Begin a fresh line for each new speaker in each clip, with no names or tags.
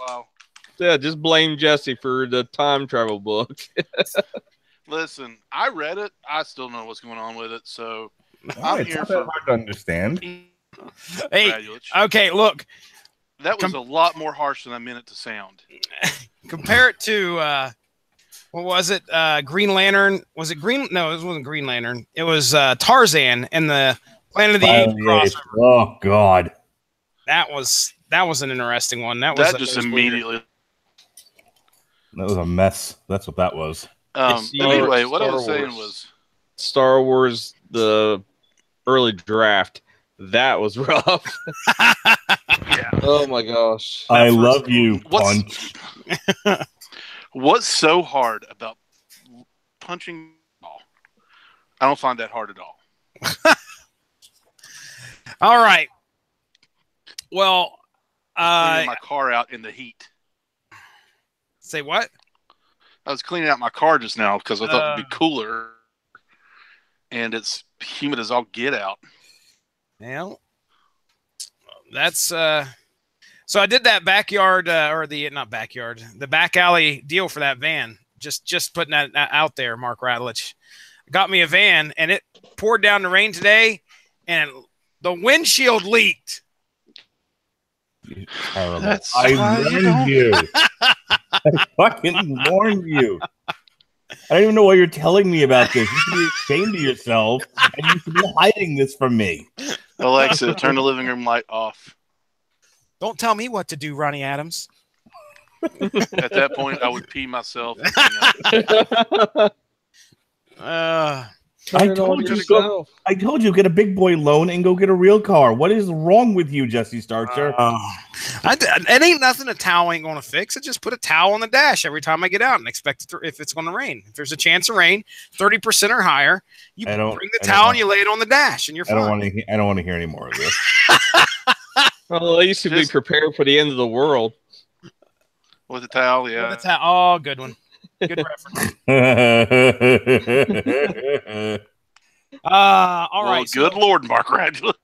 Wow.
Yeah, just blame Jesse for the time travel book.
Listen, I read it. I still know what's going on with it, so
I'm
I'm
here
here
for
for
hard to understand.
Hey, okay, look.
That was a lot more harsh than I meant it to sound.
Compare it to what was it? Green Lantern? Was it Green? No, it wasn't Green Lantern. It was Tarzan and the Planet of the Apes crossover.
Oh God,
that was an interesting one. That
just immediately.
That was a mess. That's what that was.
Anyway, what I was saying was
Star Wars, the early draft. That was rough.
Yeah.
Oh my gosh.
I love you, Punch.
What's so hard about punching ball? I don't find that hard at all.
All right. Well,
cleaning my car out in the heat.
Say what?
I was cleaning out my car just now because I thought it'd be cooler, and it's humid as all get out.
Well, that's so I did that backyard the back alley deal for that van. Just putting that out there, Mark Radlich. Got me a van, and it poured down the rain today, and the windshield leaked.
I warned you. I fucking warned you. I don't even know why you're telling me about this. You should be ashamed of yourself, and you should be hiding this from me.
Alexa, turn the living room light off.
Don't tell me what to do, Ronnie Adams.
At that point, I would pee myself.
I told you, get a big boy loan and go get a real car. What is wrong with you, Jesse Starcher?
It ain't nothing a towel ain't going to fix. I just put a towel on the dash every time I get out and expect it if it's going to rain. If there's a chance of rain, 30% or higher, you bring the towel and you lay it on the dash, and you're fine.
I don't want to hear any more of this.
Well, at least to be prepared for the end of the world.
With a towel, yeah.
With a towel. Oh, good one. Good reference. All right.
Good Lord, Mark Radcliffe.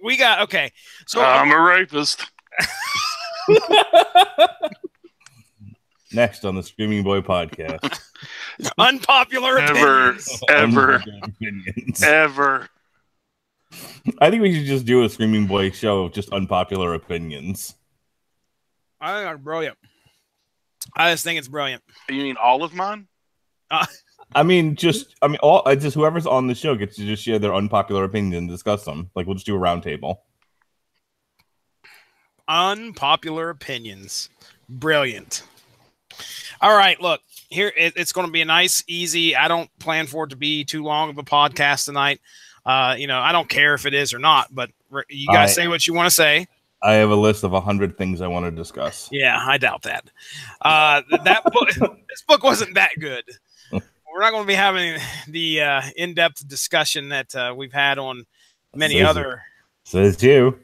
we got okay. So
I'm a rapist.
Next on the Screaming Boy podcast.
Unpopular opinions.
Ever.
I think we should just do a Screaming Boy show of just unpopular opinions.
I think it's brilliant. I just think it's brilliant.
You mean all of mine?
Just whoever's on the show gets to just share their unpopular opinion and discuss them. Like, we'll just do a round table.
Unpopular opinions. Brilliant. All right, look, here it's going to be a nice, easy. I don't plan for it to be too long of a podcast tonight. I don't care if it is or not, but you guys say what you want to say.
I have a list of 100 things I want to discuss.
Yeah, I doubt that. This book wasn't that good. We're not going to be having the in-depth discussion that we've had on many other.
Says you.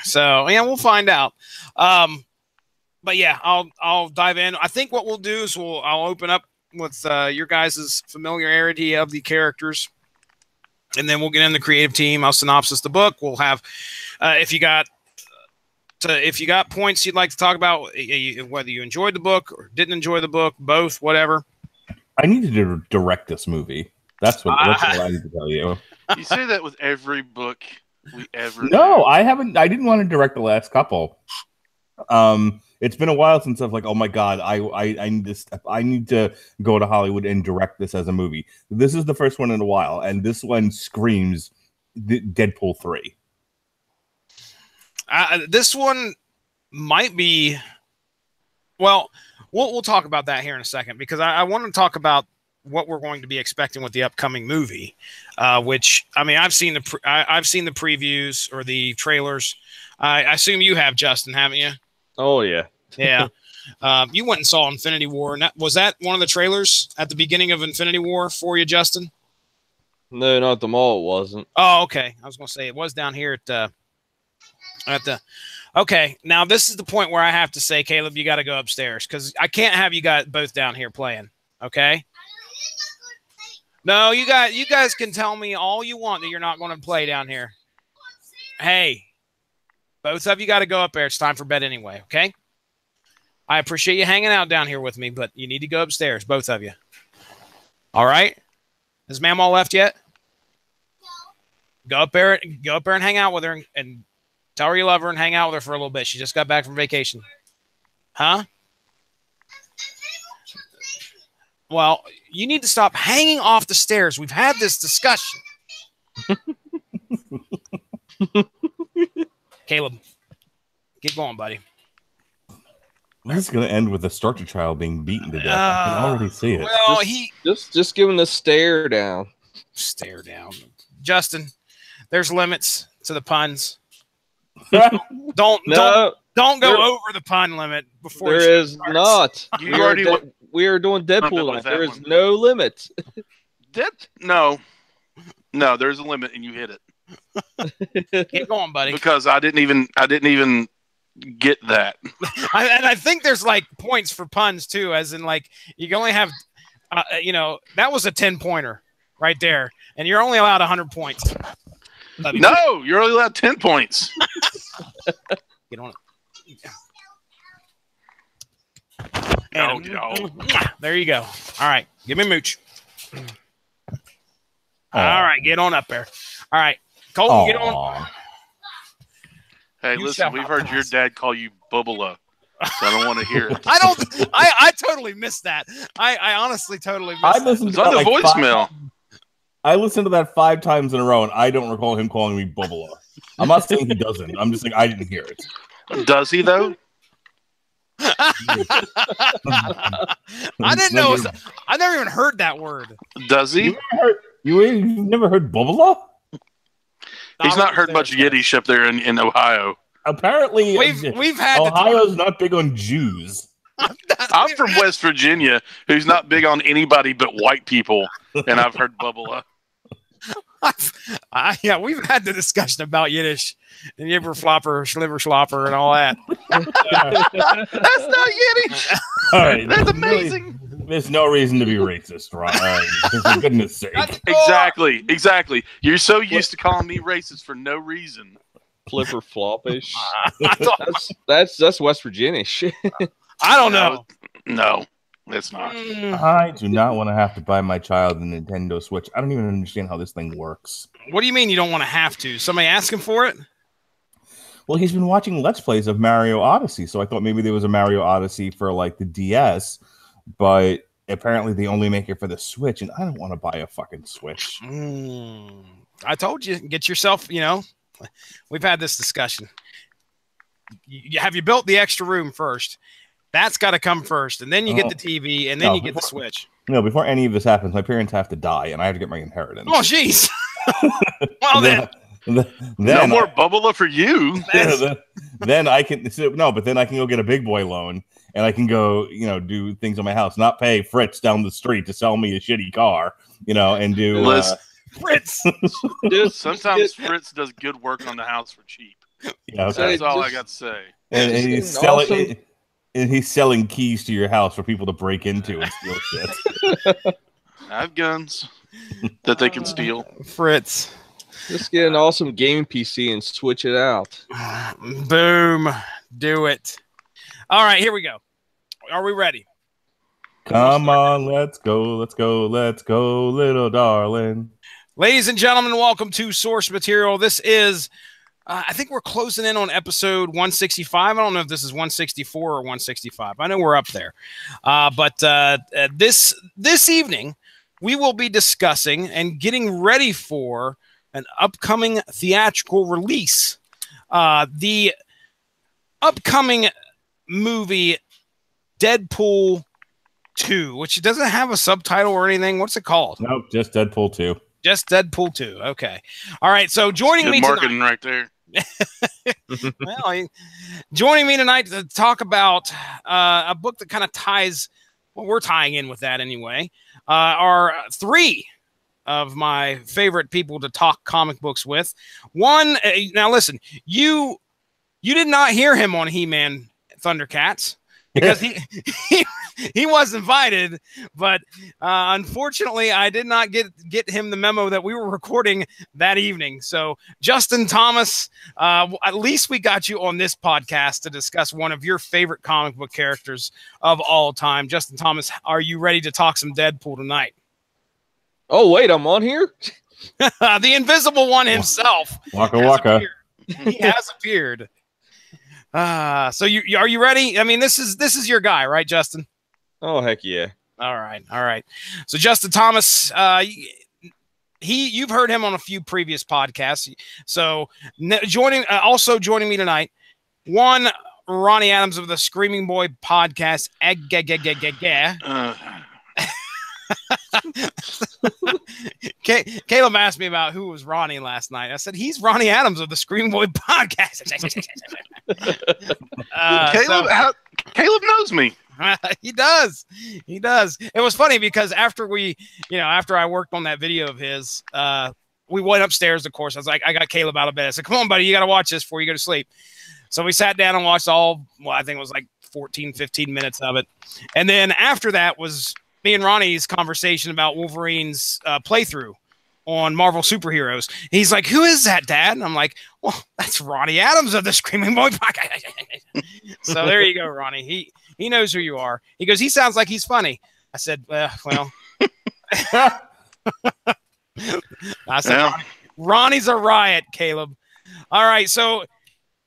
So yeah, we'll find out. But yeah, I'll dive in. I think what we'll do is I'll open up with your guys' familiarity of the characters, and then we'll get in the creative team. I'll synopsis the book. We'll have if you got points you'd like to talk about, whether you enjoyed the book or didn't enjoy the book, both, whatever.
I need to direct this movie. That's what I need to tell you.
You say that with every book we ever.
No, I haven't. I didn't want to direct the last couple. It's been a while since I've like, oh my god, I need to go to Hollywood and direct this as a movie. This is the first one in a while, and this one screams Deadpool 3.
This one might be. Well, we'll talk about that here in a second, because I want to talk about what we're going to be expecting with the upcoming movie. Which, I mean, I've seen the previews or the trailers. I assume you have, Justin, haven't you?
Oh yeah,
yeah. You went and saw Infinity War, and was that one of the trailers at the beginning of Infinity War for you, Justin?
No, not the mall. It wasn't.
Oh, okay. I was going to say it was down here at the. Okay, now this is the point where I have to say, Caleb, you got to go upstairs, because I can't have you guys both down here playing. Okay. No, you guys can tell me all you want that you're not going to play down here. Hey, both of you got to go up there. It's time for bed anyway, okay? I appreciate you hanging out down here with me, but you need to go upstairs, both of you. All right? Has Mamaw left yet? No. Go up there and hang out with her and tell her you love her and hang out with her for a little bit. She just got back from vacation. Huh? Well, you need to stop hanging off the stairs. We've had this discussion. Caleb, get going, buddy.
This is going to end with a starter child being beaten to death. I can already see it.
Well,
just give him the stare down.
Stare down. Justin, there's limits to the puns. Don't go over the pun limit before.
There is not. We are doing Deadpool. There is no limit.
No, there's a limit, and you hit it.
Get going, buddy.
Because I didn't even get that.
And I think there's like points for puns too, as in like you can only have, that was a 10-pointer right there, and you're only allowed 100 points.
No, you're only allowed 10 points.
Get on it.
No.
There you go. All right. Give me a mooch. All right. Get on up there. All right. Colton, get on.
Hey, listen, we've heard your dad call you Bubala. So I don't want to hear it.
I totally missed that. I honestly totally missed that.
It's on the voicemail.
I listened to that 5 times in a row, and I don't recall him calling me Bubala. I'm not saying he doesn't. I'm just saying I didn't hear it.
Does he, though?
I didn't know. I never even heard that word.
Does he?
You've never heard Bubala?
He's not heard much Yiddish up there in Ohio.
Apparently,
we've had
Ohio's not big on Jews.
I'm from West Virginia, who's not big on anybody but white people, and I've heard Bubala.
Yeah, we've had the discussion about Yiddish and Yibber Flopper, Schliver Schlopper, and all that.
That's not Yiddish.
All right,
that's amazing.
There's no reason to be racist, right? For goodness sake.
Exactly. You're so used to calling me racist for no reason.
Flipper floppish. That's West Virginia shit.
I don't know.
No, it's not.
I do not want to have to buy my child a Nintendo Switch. I don't even understand how this thing works.
What do you mean you don't want to have to? Somebody ask him for it?
Well, he's been watching Let's Plays of Mario Odyssey, so I thought maybe there was a Mario Odyssey for like the DS, but apparently they only make it for the Switch, and I don't want to buy a fucking Switch.
I told you, get yourself, we've had this discussion. Have you built the extra room first? That's got to come first, and then you get the TV, and then you get the Switch.
No, before any of this happens, my parents have to die, and I have to get my inheritance.
Oh, jeez. Well, then
no more Bubala for you.
Then I can but then I can go get a big boy loan, and I can go, do things on my house, not pay Fritz down the street to sell me a shitty car, and do
Fritz.
Dude, sometimes Fritz does good work on the house for cheap.
Yeah, okay.
That's all I got to say.
And he's selling. And he's selling keys to your house for people to break into and steal shit.
I have guns that they can steal.
Fritz.
Just get an awesome gaming PC and switch it out.
Boom. Do it. All right, here we go. Are we ready?
Come on, let's go, little darling.
Ladies and gentlemen, welcome to Source Material. This is... I think we're closing in on episode 165. I don't know if this is 164 or 165. I know we're up there. But this evening, we will be discussing and getting ready for an upcoming theatrical release. The upcoming movie Deadpool 2, which doesn't have a subtitle or anything. What's it called?
Nope, just Deadpool 2.
Just Deadpool 2. Okay. All right. So joining me
marketing
tonight,
right there.
Well, joining me tonight to talk about a book that kind of ties, well, we're tying in with that anyway, are 3 of my favorite people to talk comic books with. One, now listen, you did not hear him on He-Man Thundercats. because he was invited, but unfortunately, I did not get him the memo that we were recording that evening. So, Justin Thomas, at least we got you on this podcast to discuss one of your favorite comic book characters of all time. Justin Thomas, are you ready to talk some Deadpool tonight?
Oh, wait, I'm on here?
The Invisible One himself.
Waka waka.
He has appeared. So are you ready? I mean, this is your guy, right, Justin?
Oh, heck yeah.
All right. So Justin Thomas, you've heard him on a few previous podcasts. So joining me tonight, one, Ronnie Adams of the Screaming Boy podcast. Caleb asked me about who was Ronnie last night. I said he's Ronnie Adams of the Screaming Boy podcast.
Caleb knows me.
He does. It was funny because after I worked on that video of his, we went upstairs. Of course, I was like, I got Caleb out of bed. I said, "Come on, buddy, you got to watch this before you go to sleep." So we sat down and watched I think it was like 14, 15 minutes of it, and then after that was me and Ronnie's conversation about Wolverine's playthrough on Marvel Superheroes. He's like, "Who is that, Dad?" And I'm like, "Well, that's Ronnie Adams of the Screaming Boy podcast." So there you go, Ronnie. He knows who you are. He goes, "He sounds like he's funny." I said, well. I said,
Yeah.
Ronnie's a riot, Caleb. All right, so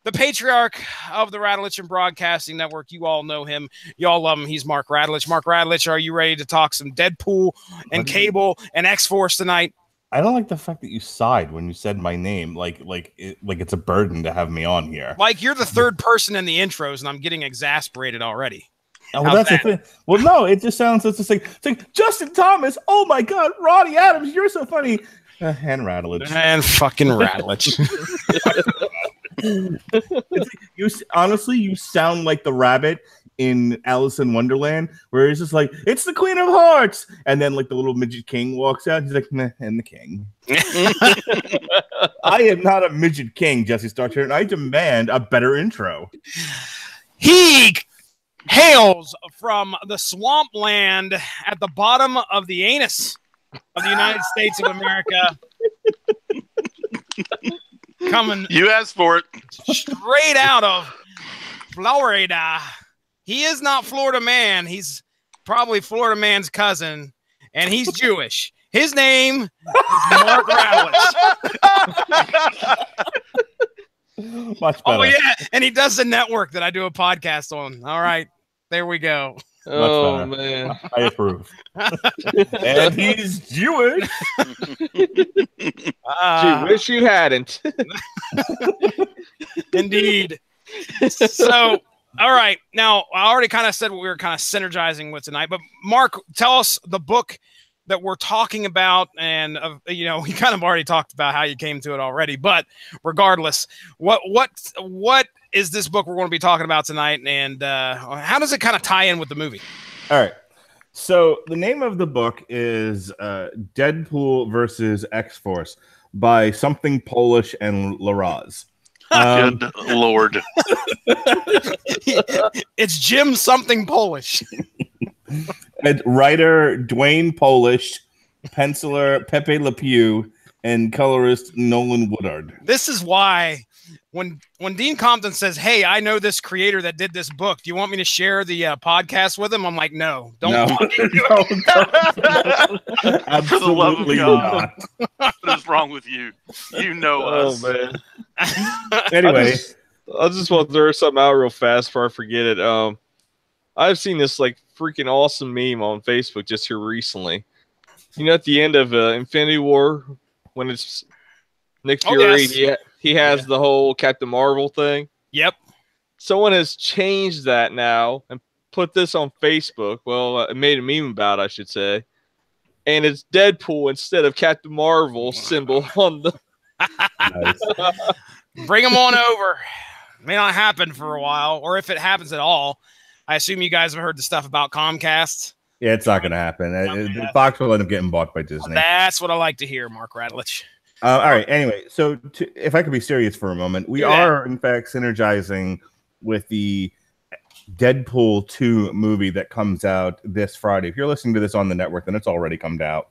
the patriarch of the Radulich Broadcasting Network, you all know him. You all love him. He's Mark Radulich. Mark Radulich, are you ready to talk some Deadpool and Cable and X-Force tonight?
I don't like the fact that you sighed when you said my name, like it's a burden to have me on here.
Like you're the third person in the intros, and I'm getting exasperated already.
Oh, well, that's the thing. Well, no, it just sounds it's like Justin Thomas. Oh my God, Ronnie Adams, you're so funny. And Radulich.
And fucking Radulich.
You honestly, you sound like the rabbit in Alice in Wonderland, where he's just like, "It's the Queen of Hearts," and then like the little midget king walks out. And he's like, "Meh," and the king. I am not a midget king, Jesse Starcher, and I demand a better intro.
He hails from the swampland at the bottom of the anus of the United States of America. Coming.
You asked for it.
Straight out of Florida. He is not Florida man. He's probably Florida man's cousin, and he's Jewish. His name is Mark Radulich.
Much better.
Oh, yeah, and he does the network that I do a podcast on. All right, there we go.
Oh, man.
I approve. And he's Jewish.
Gee, wish you hadn't.
Indeed. So, all right. Now, I already kind of said what we were kind of synergizing with tonight, but Mark, tell us the book that we're talking about. And, we kind of already talked about how you came to it already, but regardless, what is this book we're going to be talking about tonight? And how does it kind of tie in with the movie?
All right. So the name of the book is Deadpool versus X-Force by something Polish and Laraz.
Good Lord.
It's Jim something Polish.
And writer Dwayne Polish, penciler Pepe Le Pew, and colorist Nolan Woodard.
This is why when Dean Compton says, "Hey, I know this creator that did this book. Do you want me to share the podcast with him?" I'm like, "No, don't."
No.
Fucking do it.
For the love of
Absolutely
God.
not.
What is wrong with you? You know us.
Oh, man.
Anyway,
I just want to throw something out real fast before I forget it. I've seen this like freaking awesome meme on Facebook just here recently. At the end of Infinity War, when it's Nick Fury,
yes.
he has the whole Captain Marvel thing.
Yep.
Someone has changed that now and put this on Facebook. Well, made a meme about it, I should say. And it's Deadpool instead of Captain Marvel symbol on the.
nice.
Bring him on over. May not happen for a while, or if it happens at all. I assume you guys have heard the stuff about Comcast.
Yeah, it's not going to happen. Fox will end up getting bought by Disney.
That's what I like to hear, Mark Radulich.
All right. Anyway, so if I could be serious for a moment, we are in fact synergizing with the Deadpool 2 movie that comes out this Friday. If you're listening to this on the network, then it's already come out.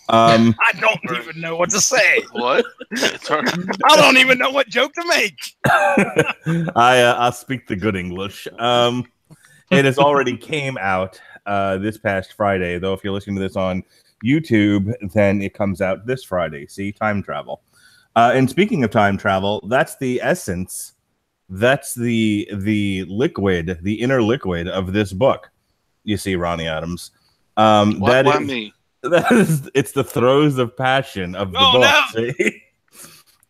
I don't even know what to say.
What? It's hard.
I don't even know what joke to make.
I speak the good English. It has already came out this past Friday, though. If you're listening to this on YouTube, then it comes out this Friday. See, time travel. And speaking of time travel, that's the essence. That's the liquid, the inner liquid of this book. You see, Ronnie Adams.
Why me?
It's the throes of passion of the book.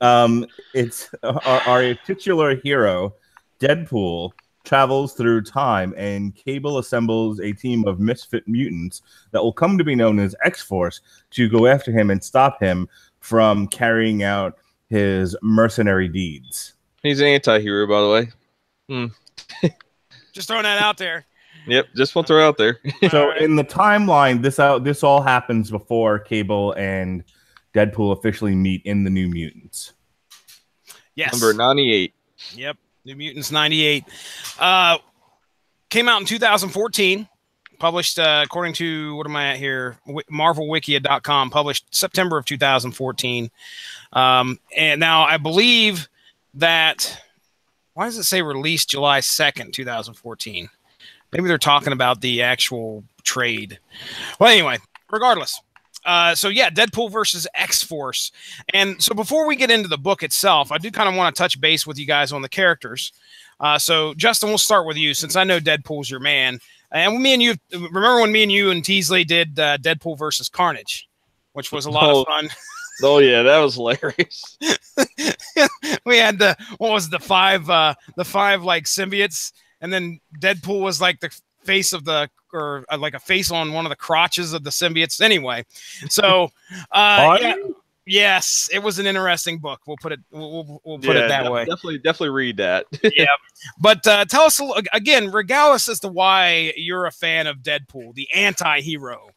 No. It's our titular hero, Deadpool, travels through time, and Cable assembles a team of misfit mutants that will come to be known as X-Force to go after him and stop him from carrying out his mercenary deeds.
He's an anti-hero, by the way.
Just throwing that out there.
Yep, just want to throw out there.
So in the timeline, this all happens before Cable and Deadpool officially meet in the New Mutants.
Yes.
Number 98.
Yep. New Mutants 98. Came out in 2014. Published, according to, what am I at here? MarvelWikia.com. Published September of 2014. And now I believe that, why does it say released July 2nd, 2014? Maybe they're talking about the actual trade. Well, anyway, regardless. So yeah, Deadpool versus X-Force. And so before we get into the book itself, I do kind of want to touch base with you guys on the characters. So Justin, we'll start with you since I know Deadpool's your man. And me and you, remember when me and you and Teasley did Deadpool versus Carnage, which was a lot of fun.
Oh yeah, that was hilarious.
We had the five like symbiotes, and then Deadpool was like the face of like a face on one of the crotches of the symbiotes. Anyway, so yeah, yes, it was an interesting book. We'll put it it that way.
Definitely read that.
Yeah, but tell us again, regale us as to why you're a fan of Deadpool, the anti-hero.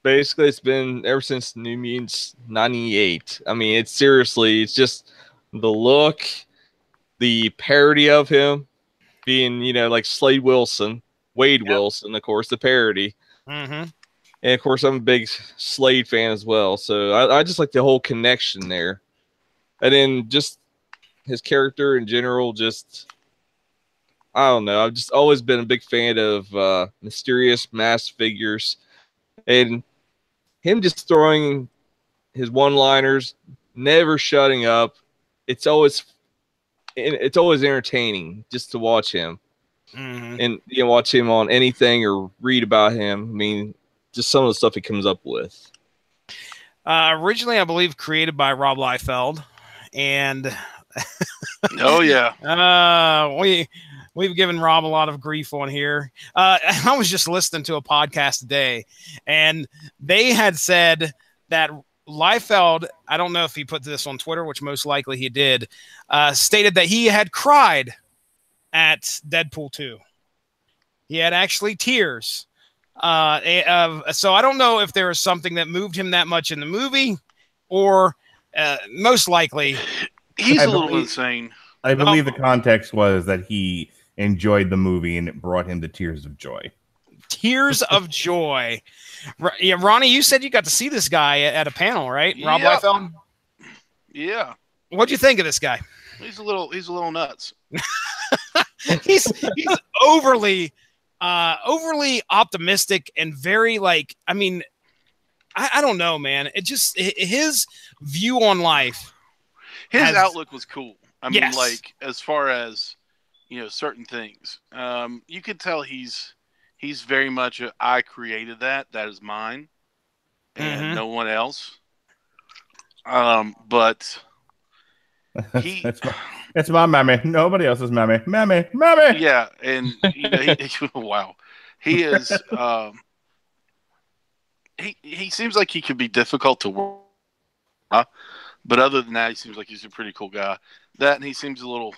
Basically, it's been ever since New Mutants 98. I mean, it's just the look, the parody of him being, like Wade Wilson, of course, the parody.
Mm-hmm.
And of course, I'm a big Slade fan as well. So I just like the whole connection there. And then just his character in general, I don't know. I've just always been a big fan of mysterious masked figures. And him just throwing his one-liners, never shutting up. It's always entertaining just to watch him.
Mm-hmm.
And watch him on anything or read about him. I mean, just some of the stuff he comes up with.
Originally, I believe, created by Rob Liefeld, and
oh yeah,
we've given Rob a lot of grief on here. I was just listening to a podcast today, and they had said that Liefeld, I don't know if he put this on Twitter, which most likely he did, stated that he had cried at Deadpool 2. He had actually tears. So I don't know if there was something that moved him that much in the movie, or most likely
he's a little insane.
I believe the context was that he enjoyed the movie and it brought him to tears of joy.
Tears of joy. Yeah, Ronnie, you said you got to see this guy at a panel, right? Rob Liefeld?
Yeah.
What'd you think of this guy?
He's a little nuts.
he's overly optimistic and very I don't know, man. It just his view on life.
His outlook was cool. I mean, as far as certain things, you could tell he's very much I created that is mine, and no one else. But he
it's my mammy. Nobody else's mammy. Mammy.
Yeah, and wow, he is. He seems like he could be difficult to work, but other than that, he seems like he's a pretty cool guy. That, and he seems a little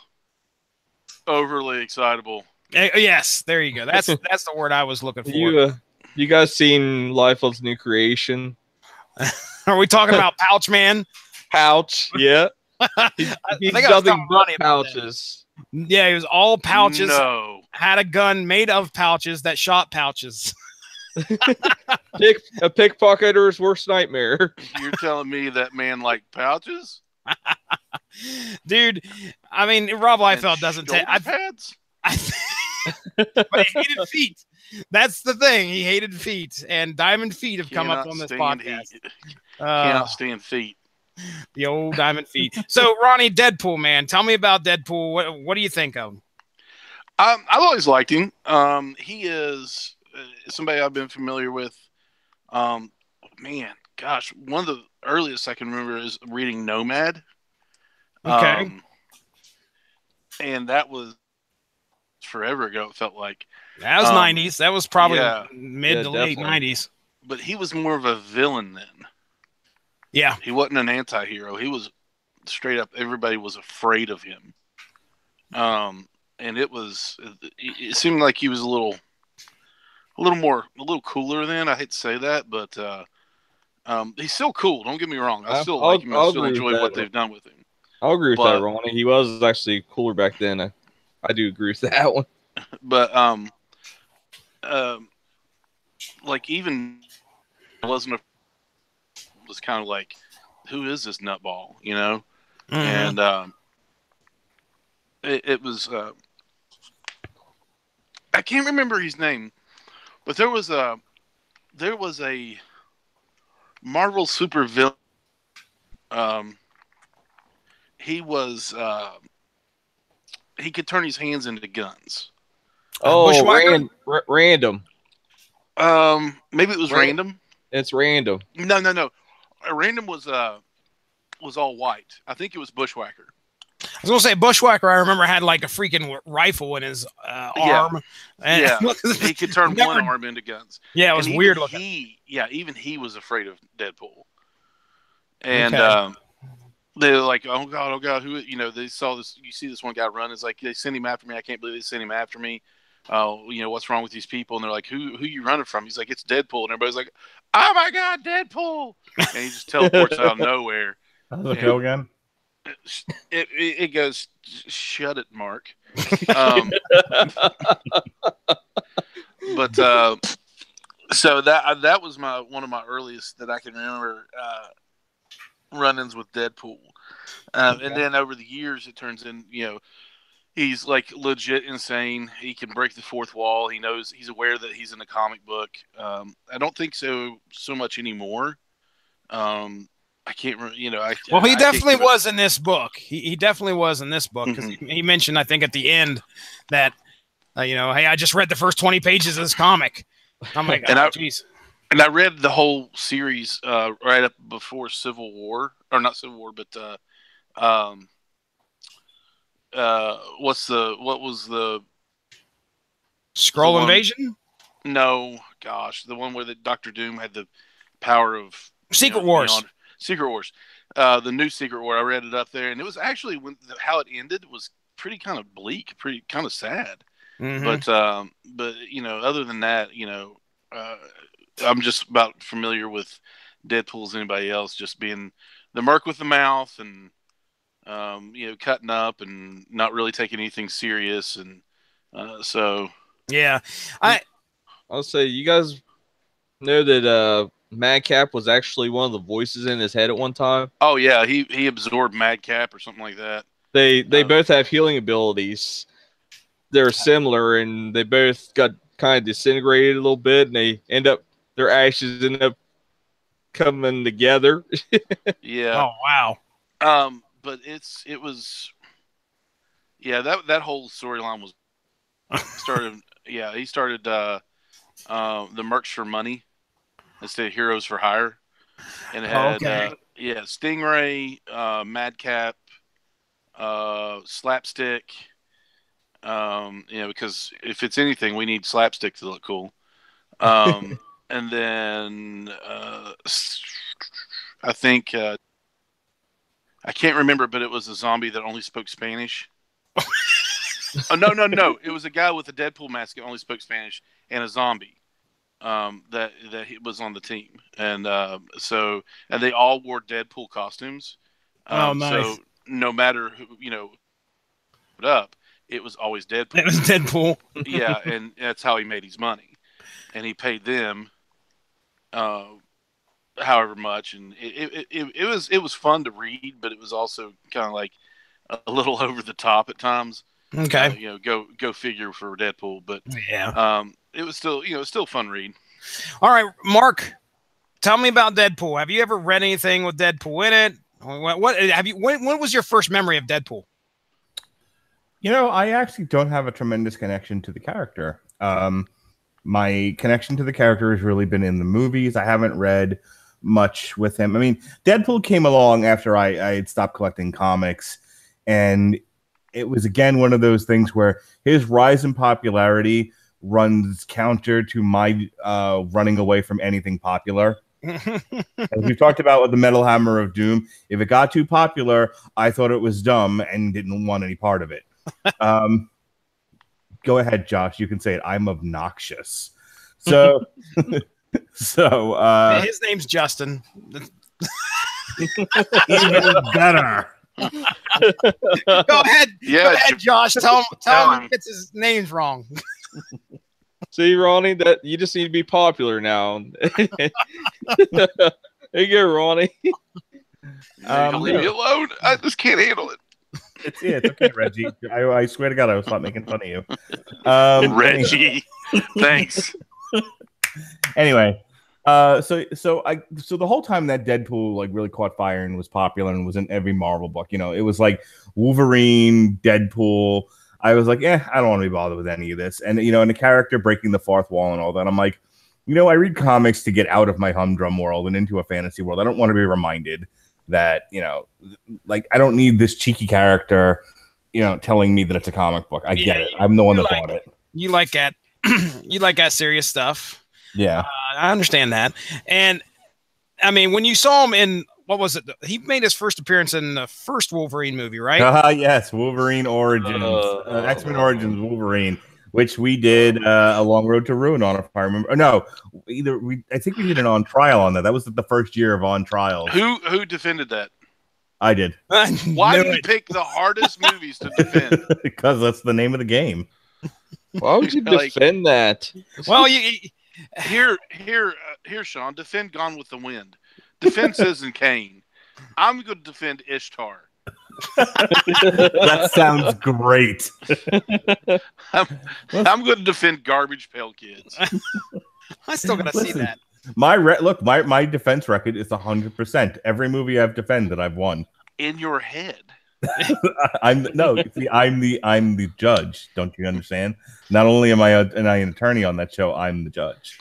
overly excitable.
Yes, there you go. That's the word I was looking for.
You guys seen Liefeld's new creation?
Are we talking about Pouch Man?
Pouch, yeah. He's nothing but pouches.
Yeah, he was all pouches.
No.
Had a gun made of pouches that shot pouches.
A pickpocketer's worst nightmare.
You're telling me that man liked pouches?
Dude, I mean, Rob Liefeld doesn't take
pads.
But he hated feet. That's the thing. He hated feet, and Diamond Feet have come up on this podcast.
Cannot stand feet.
The old Diamond Feet. So, Ronnie, Deadpool, man, tell me about Deadpool. What do you think of him?
I've always liked him. He is somebody I've been familiar with. Man, gosh, one of the earliest I can remember is reading Nomad.
Okay.
And that was forever ago, it felt like.
That was 90s. That was probably mid to late
definitely.
90s.
But he was more of a villain then.
Yeah.
He wasn't an anti-hero. He was straight up, everybody was afraid of him. And it seemed like he was a little cooler then. I hate to say that, but he's still cool. Don't get me wrong. I still like him. I still enjoy what they've done with him.
I'll agree with that, Ronnie. He was actually cooler back then. I do agree with that one.
But like even was kind of like, who is this nutball, you know?
Mm-hmm.
And it was I can't remember his name, but there was a Marvel super villain. He was he could turn his hands into guns.
Oh, random.
Maybe it was Random.
It's Random.
No. Random was all white. I think it was Bushwhacker.
I was gonna say Bushwhacker. I remember had like a freaking rifle in his arm.
Yeah, he could turn one arm into guns.
Yeah, it was weird looking.
Even he was afraid of Deadpool. And they were like, oh god, who? You know, they saw this. You see this one guy run. It's like they sent him after me. I can't believe they sent him after me. You know, what's wrong with these people? And they're like, who you running from? He's like, it's Deadpool. And everybody's like, oh my god, Deadpool! And he just teleports out of nowhere.
How's it go again?
It goes, shut it, Mark. But so that was one of my earliest that I can remember run-ins with Deadpool. And then over the years, it turns in, you know, he's like legit insane. He can break the fourth wall. He's aware that he's in a comic book. I don't think so much anymore. I can't remember, you know.
He definitely was in this book. He definitely was in this book because he mentioned, I think, at the end that, you know, hey, I just read the first 20 pages of this comic. I'm like, jeez.
And I read the whole series right up before Civil War, or not Civil War, but what was the
Skrull Invasion?
No, gosh, the one where the Doctor Doom had the power of
Secret Wars.
Secret Wars. The new Secret War. I read it up there, and it was actually how it ended was pretty kind of bleak, pretty kind of sad.
Mm-hmm.
But you know, other than that, you know, I'm just about familiar with Deadpool as anybody else, just being the merc with the mouth and you know, cutting up and not really taking anything serious, and so
yeah,
I'll say, you guys know that Madcap was actually one of the voices in his head at one time.
Oh yeah, he absorbed Madcap or something like that.
They both have healing abilities. They're similar, and they both got kind of disintegrated a little bit, and their ashes end up coming together.
Yeah.
Oh wow.
But it was, yeah, that whole storyline was started. Yeah, he started the Mercs for Money instead of Heroes for Hire, and it had Stingray, Madcap, Slapstick. You know, because if it's anything, we need Slapstick to look cool. And then I think I can't remember, but it was a zombie that only spoke Spanish. Oh no! It was a guy with a Deadpool mask that only spoke Spanish, and a zombie that he was on the team, and so they all wore Deadpool costumes.
Oh, nice.
So no matter who, you know, up, it was always Deadpool.
It was Deadpool.
Yeah, and that's how he made his money. And he paid them however much, and it was fun to read, but it was also kind of like a little over the top at times.
Okay.
Go figure for Deadpool, but
yeah,
it was still fun read.
All right, Mark, tell me about Deadpool. Have you ever read anything with Deadpool in it? What have you? When was your first memory of Deadpool?
I actually don't have a tremendous connection to the character. My connection to the character has really been in the movies. I haven't read much with him. I mean, Deadpool came along after I had stopped collecting comics, and it was again one of those things where his rise in popularity runs counter to my running away from anything popular. As we've talked about with the Metal Hammer of Doom, if it got too popular, I thought it was dumb and didn't want any part of it. Go ahead, Josh. You can say it. I'm obnoxious. So,
his name's Justin.
Even better.
Go ahead.
Yeah,
Go ahead, Josh. Tell him he gets his names wrong.
See, Ronnie, that you just need to be popular now. There you go, Ronnie.
Leave me alone. I just can't handle it.
It's okay, Reggie. I swear to God, I was not making fun of you.
Reggie, thanks.
Anyway, so the whole time that Deadpool like really caught fire and was popular and was in every Marvel book, it was like Wolverine, Deadpool. I was like, I don't want to be bothered with any of this. And and the character breaking the fourth wall and all that. I'm like, I read comics to get out of my humdrum world and into a fantasy world. I don't want to be reminded that like I don't need this cheeky character telling me that it's a comic book. I get it. I'm the one that bought it.
You like that you like that serious stuff.
Yeah,
I understand that. And I mean, when you saw him in what was it, he made his first appearance in the first Wolverine movie, right?
Yes, Wolverine Origins, X-Men Origins Wolverine, which we did a Long Road to Ruin on, if I remember. No, I think we did an On Trial on that. That was the first year of On Trials.
Who defended that?
I did.
Why did you pick the hardest movies to defend?
Because that's the name of the game.
Why would you defend that?
Well,
here, Sean, defend Gone with the Wind. Defend Citizen Kane. I'm going to defend Ishtar.
That sounds great.
I'm going to defend Garbage Pail Kids.
I still got to see that.
My defense record is 100%. Every movie I've defended, I've won.
In your head.
I'm the judge. Don't you understand? Not only am I an attorney on that show, I'm the judge.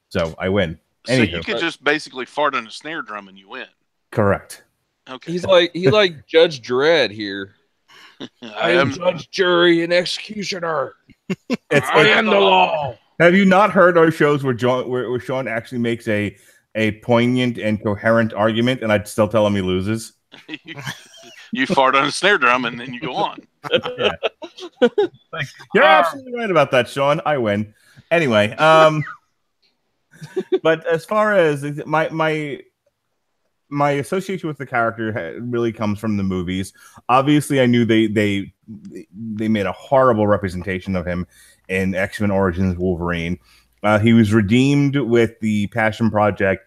So I win.
So you could just basically fart on a snare drum and you win.
Correct.
Okay.
He's like Judge Dredd here. I am judge, jury, and executioner. I am the law.
Have you not heard our shows where Sean actually makes a poignant and coherent argument, and I'd still tell him he loses?
You fart on a snare drum and then you go on.
Yeah. You're absolutely right about that, Sean. I win. Anyway, but as far as my association with the character really comes from the movies. Obviously, I knew they made a horrible representation of him in X-Men Origins Wolverine. He was redeemed with the Passion Project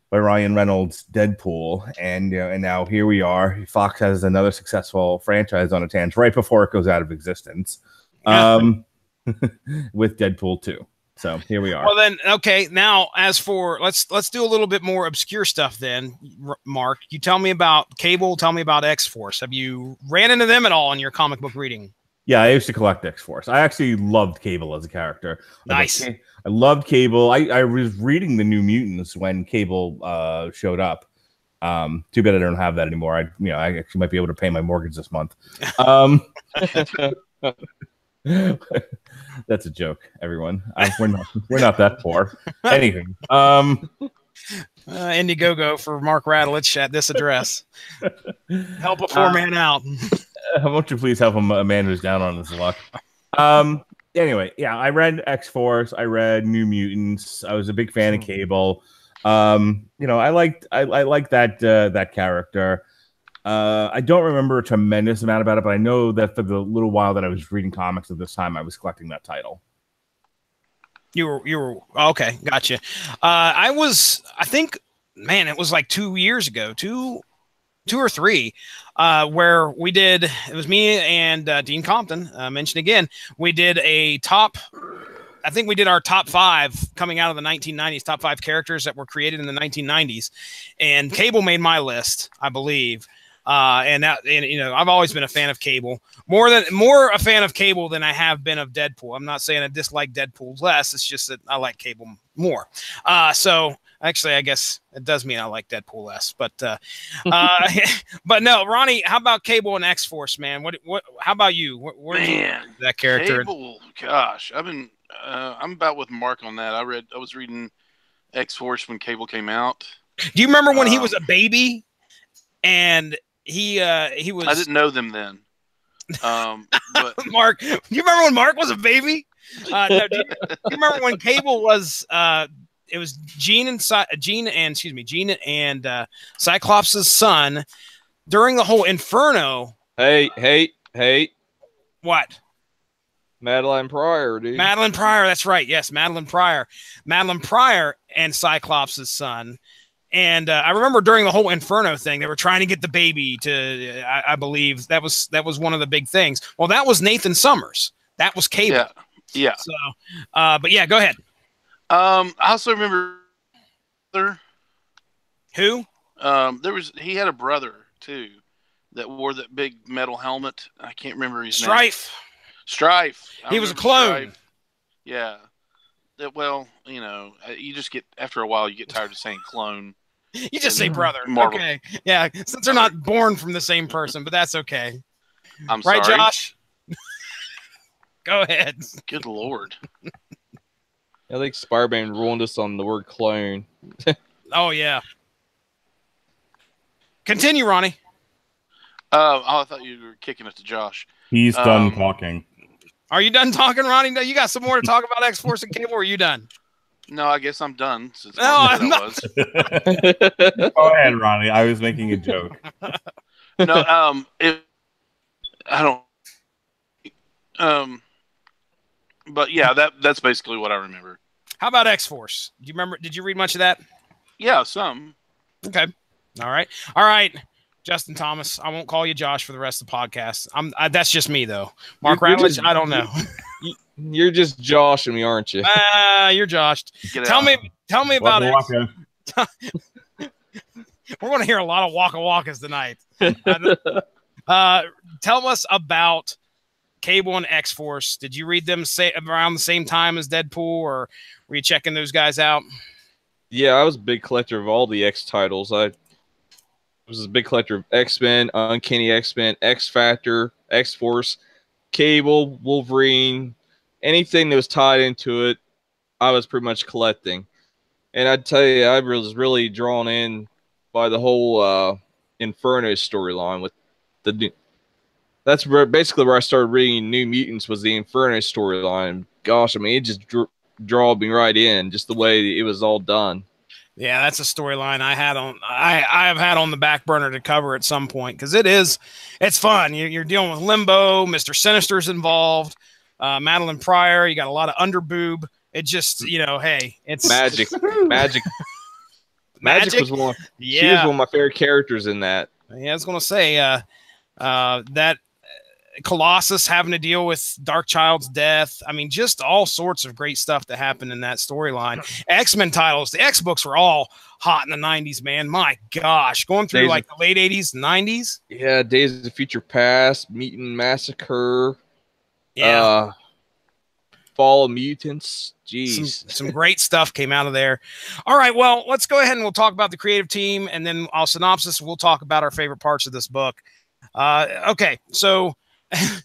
by Ryan Reynolds' Deadpool, and now here we are. Fox has another successful franchise on its hands right before it goes out of existence, with Deadpool 2. So here we are.
Well then, okay. Now, as for let's do a little bit more obscure stuff. Then, Mark, you tell me about Cable. Tell me about X-Force. Have you ran into them at all in your comic book reading?
Yeah, I used to collect X-Force. I actually loved Cable as a character.
Nice.
I loved Cable. I was reading the New Mutants when Cable showed up. Too bad I don't have that anymore. I actually might be able to pay my mortgage this month. That's a joke, everyone. We're not that poor. Anywho,
Indiegogo for Mark Radulich at this address. Help a poor man out.
Won't you please help a man who's down on his luck? Anyway, yeah, I read X-Force. I read New Mutants. I was a big fan of Cable. I liked that character. I don't remember a tremendous amount about it, but I know that for the little while that I was reading comics at this time, I was collecting that title.
You were okay, gotcha. I think, man, it was like 2 years ago, two or three, where we did. It was me and Dean Compton. Mentioned again, we did a top. I think we did our top 5 coming out of the 1990s, top 5 characters that were created in the 1990s, and Cable made my list, I believe. And you know, I've always been a fan of Cable, more a fan of Cable than I have been of Deadpool. I'm not saying I dislike Deadpool less. It's just that I like Cable more. So actually, I guess it does mean I like Deadpool less. But but no, Ronnie, how about Cable and X-Force, man? What? How about you? Where do you that character?
Cable, gosh, I'm about with Mark on that. I was reading X-Force when Cable came out.
Do you remember when he was a baby and he was?
I didn't know them then. But
Mark, you remember when Mark was a baby? No, do you remember when Cable was? It was Gene and Cyclops' son during the whole Inferno.
Hey!
What?
Madeline Pryor, dude.
Madeline Pryor, that's right. Yes, Madeline Pryor. Madeline Pryor and Cyclops' son. And I remember during the whole Inferno thing, they were trying to get the baby to, I believe, that was one of the big things. Well, that was Nathan Summers. That was Cable.
Yeah.
So, but yeah, go ahead.
I also remember
who?
He had a brother too that wore that big metal helmet. I can't remember his name. Strife.
He was a clone.
Strife. Yeah. Well, you know, you just get, after a while, you get tired of saying clone.
You just say brother.
Marvel.
Okay. Yeah, since they're not born from the same person, but that's okay.
I'm
right,
sorry.
Josh? Go ahead.
Good Lord.
I think Spider-Man ruined us on the word clone.
Oh, yeah. Continue, Ronnie.
I thought you were kicking it to Josh.
He's done talking.
Are you done talking, Ronnie? No, you got some more to talk about X-Force and Cable, or are you done?
No, I guess I'm done. Since
no, I'm not.
Go ahead, Ronnie. I was making a joke.
No, but yeah, that's basically what I remember.
How about X-Force? Do you remember? Did you read much of that?
Yeah, some.
Okay. All right. Justin Thomas. I won't call you Josh for the rest of the podcast. That's just me though. Mark Rattledge, I don't know.
You're just joshing me, aren't you?
You're joshed. Tell me about it. We're going to hear a lot of Waka Wakas tonight. Tell us about Cable and X-Force. Did you read them around the same time as Deadpool, or were you checking those guys out?
Yeah, I was a big collector of all the X titles. I was a big collector of X-Men, Uncanny X-Men, X-Factor, X-Force, Cable, Wolverine, anything that was tied into it, I was pretty much collecting. And I'd tell you, I was really drawn in by the whole Inferno storyline. That's basically where I started reading New Mutants, was the Inferno storyline. Gosh, I mean, it just draw me right in, just the way it was all done.
Yeah, that's a storyline I have had on the back burner to cover at some point, because it's fun. You're dealing with Limbo, Mr. Sinister's involved, Madeline Pryor. You got a lot of underboob. It just, hey, it's
Magic. Magic was one.
Yeah,
she was one of my favorite characters in that.
Yeah, I was gonna say that Colossus having to deal with Darkchild's death. I mean, just all sorts of great stuff that happened in that storyline. X-Men titles, the X books were all hot in the 90s, man. My gosh, going through the late 80s, 90s.
Yeah, Days of the Future Past, Mutant Massacre.
Yeah.
Fall of Mutants. Jeez.
Some great stuff came out of there. All right, well, let's go ahead and we'll talk about the creative team, and then I'll synopsis. We'll talk about our favorite parts of this book. Okay, so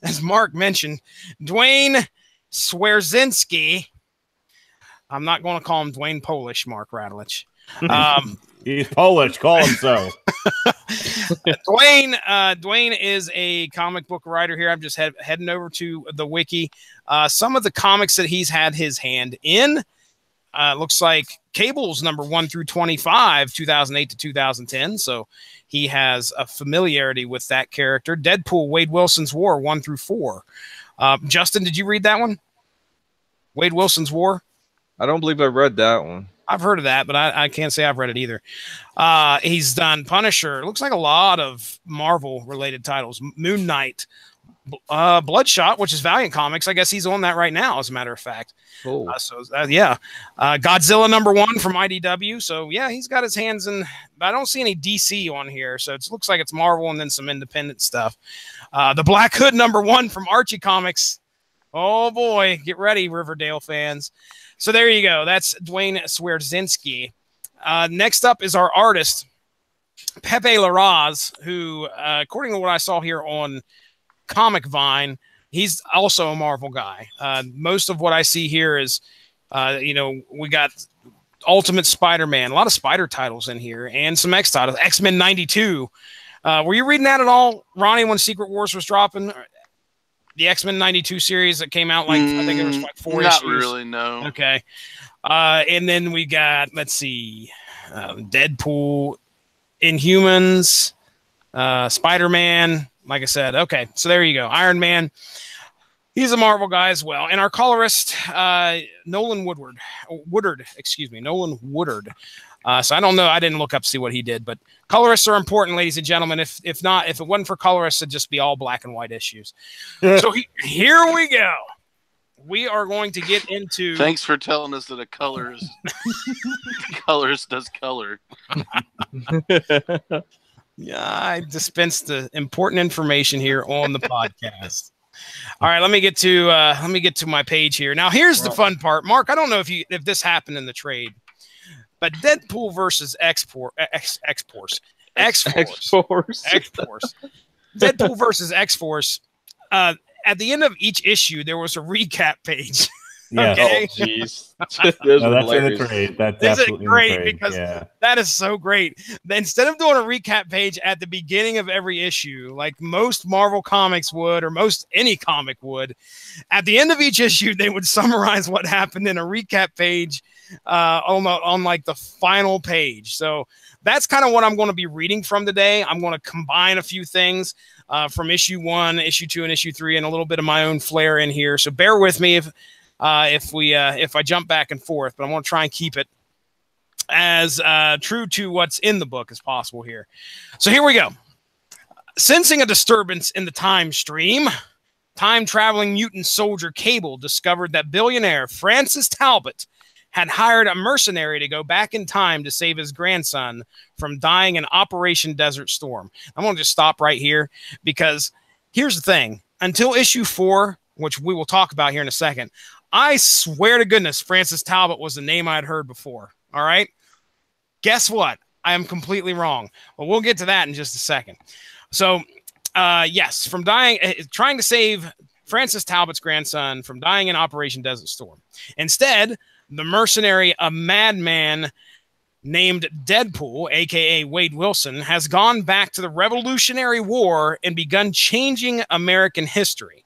as Mark mentioned, Dwayne Swerzynski. I'm not going to call him Dwayne Polish, Mark Rattledge.
He's Polish. Call him so.
Dwayne is a comic book writer here. I'm just heading over to the wiki. Some of the comics that he's had his hand in. looks like Cable's number 1 through 25, 2008 to 2010. So he has a familiarity with that character. Deadpool, Wade Wilson's War, 1 through 4. Justin, did you read that one? Wade Wilson's War?
I don't believe I read that one.
I've heard of that, but I can't say I've read it either. He's done Punisher. It looks like a lot of Marvel-related titles. Moon Knight, Bloodshot, which is Valiant Comics. I guess he's on that right now, as a matter of fact.
Cool.
Godzilla number 1 from IDW. So, yeah, he's got his hands in. I don't see any DC on here, so it looks like it's Marvel and then some independent stuff. The Black Hood number 1 from Archie Comics. Oh, boy. Get ready, Riverdale fans. So there you go. That's Dwayne Swerzinski. Next up is our artist, Pepe Larraz, who, according to what I saw here on Comic Vine, he's also a Marvel guy. Most of what I see here is, we got Ultimate Spider-Man, a lot of Spider titles in here, and some X titles. X-Men 92. Were you reading that at all, Ronnie, when Secret Wars was dropping? The X-Men 92 series that came out, I think it was like 4 issues.
Not really, no.
Okay. And then we got, let's see, Deadpool, Inhumans, Spider-Man. Like I said, okay, so there you go. Iron Man. He's a Marvel guy as well. And our colorist, Nolan Woodard. So I don't know. I didn't look up to see what he did, but colorists are important, ladies and gentlemen. If it wasn't for colorists, it'd just be all black and white issues. So here we go. We are going to get into.
Thanks for telling us that a colorist does color.
Yeah, I dispensed the important information here on the podcast. All right, let me get to my page here. Now, here's the fun part, Mark. I don't know if this happened in the trade. But Deadpool versus X-Force. Deadpool versus X-Force. At the end of each issue, there was a recap page.
Yeah.
Okay?
Oh, jeez.
That's in the trade. That's absolutely
great because that is so great. Instead of doing a recap page at the beginning of every issue, like most Marvel comics would, or most any comic would, at the end of each issue, they would summarize what happened in a recap page on like the final page. So that's kind of what I'm going to be reading from today. I'm going to combine a few things from issue 1, issue 2, and issue 3, and a little bit of my own flair in here. So bear with me if I jump back and forth, but I'm going to try and keep it as true to what's in the book as possible here. So here we go. Sensing a disturbance in the time stream, time-traveling mutant soldier Cable discovered that billionaire Francis Talbot had hired a mercenary to go back in time to save his grandson from dying in Operation Desert Storm. I'm going to just stop right here because here's the thing. Until issue 4, which we will talk about here in a second, I swear to goodness Francis Talbot was the name I'd heard before. All right? Guess what? I am completely wrong. Well, we'll get to that in just a second. So, yes, from trying to save Francis Talbot's grandson from dying in Operation Desert Storm. Instead, the mercenary, a madman named Deadpool, a.k.a. Wade Wilson, has gone back to the Revolutionary War and begun changing American history.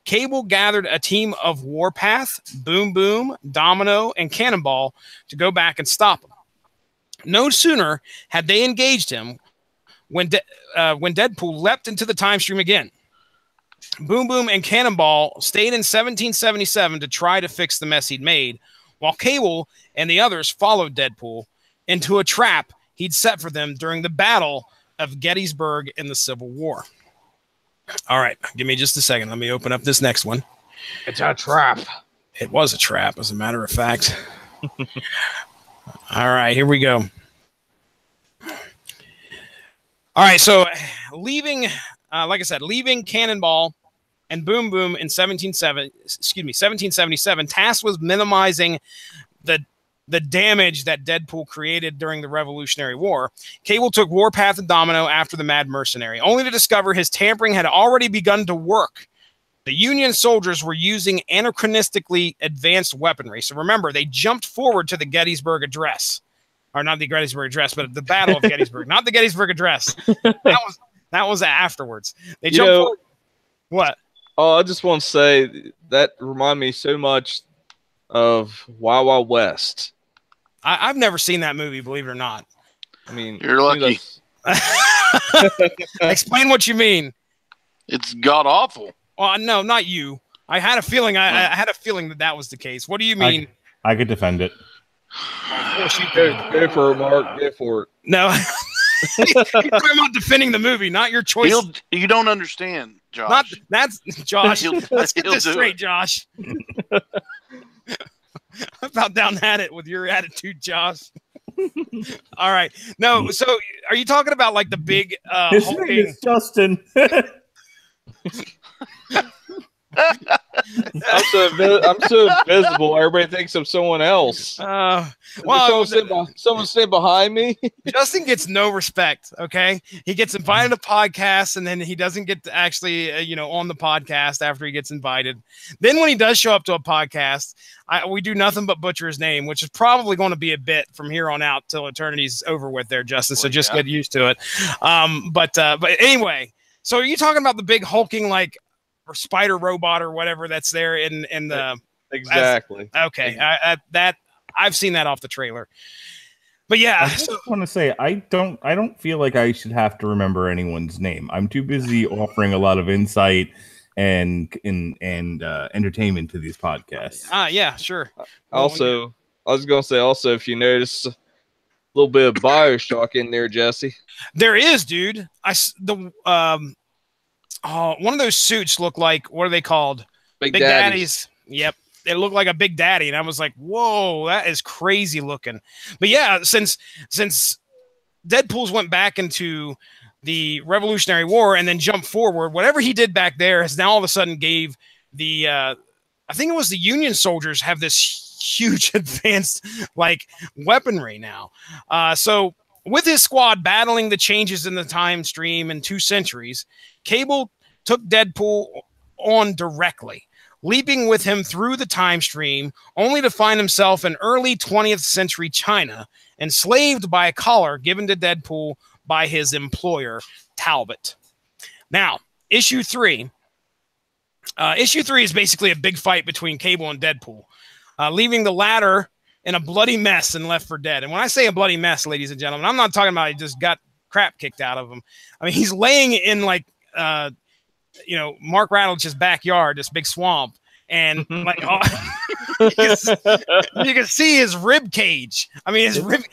Cable gathered a team of Warpath, Boom Boom, Domino, and Cannonball to go back and stop him. No sooner had they engaged him when Deadpool leapt into the time stream again. Boom Boom and Cannonball stayed in 1777 to try to fix the mess he'd made, while Cable and the others followed Deadpool into a trap he'd set for them during the Battle of Gettysburg in the Civil War. All right, give me just a second. Let me open up this next one.
It's a trap.
It was a trap, as a matter of fact. All right, here we go. All right, so leaving Cannonball and Boom Boom in 1777, tasked with minimizing the damage that Deadpool created during the Revolutionary War. Cable took Warpath and Domino after the Mad Mercenary, only to discover his tampering had already begun to work. The Union soldiers were using anachronistically advanced weaponry. So remember, they jumped forward to the Gettysburg Address. Or not the Gettysburg Address, but the Battle of Gettysburg. Not the Gettysburg Address. That was afterwards. They jumped forward. What?
Oh, I just want to say that reminded me so much of Wild Wild West.
I've never seen that movie, believe it or not.
I mean,
you're lucky.
Explain what you mean.
It's god awful.
Well, no, not you. I had a feeling. I had a feeling that was the case. What do you mean?
I could defend it.
Of course you
Go for it, Mark. Go for it.
No, you're talking about defending the movie, not your choice.
You don't understand, Josh.
Not that's Josh. Let's get this
do
straight,
it.
Josh. I about down had it with your attitude, Josh. All right. No, so are you talking about like the big
His name is Justin.
I'm so invisible. Everybody thinks I'm someone else.
Well,
someone stay behind me.
Justin gets no respect. Okay, he gets invited to podcasts, and then he doesn't get to actually, on the podcast after he gets invited. Then when he does show up to a podcast, we do nothing but butcher his name, which is probably going to be a bit from here on out till eternity's over with, there, Justin. So just get used to it. But anyway, so are you talking about the big hulking or spider robot or whatever that's there in the
exactly?
Okay, I've seen that off the trailer. But yeah,
I just want to say I don't feel like I should have to remember anyone's name. I'm too busy offering a lot of insight and entertainment to these podcasts.
Yeah, sure.
Also, I was gonna say if you notice a little bit of BioShock in there, Jesse.
There is, dude. One of those suits look like, what are they called?
Big Daddies.
Yep. It looked like a Big Daddy. And I was like, whoa, that is crazy looking. But yeah, since Deadpool's went back into the Revolutionary War and then jumped forward, whatever he did back there has now all of a sudden gave the, I think it was the Union soldiers have this huge advanced weaponry now. So with his squad battling the changes in the time stream in 2 centuries, Cable took Deadpool on directly, leaping with him through the time stream, only to find himself in early 20th century China, enslaved by a collar given to Deadpool by his employer, Talbot. Now, issue 3. Issue 3 is basically a big fight between Cable and Deadpool, leaving the latter in a bloody mess and left for dead. And when I say a bloody mess, ladies and gentlemen, I'm not talking about he just got crap kicked out of him. I mean, he's laying in Mark Rattledge's backyard, this big swamp, and you can see his rib cage. I mean,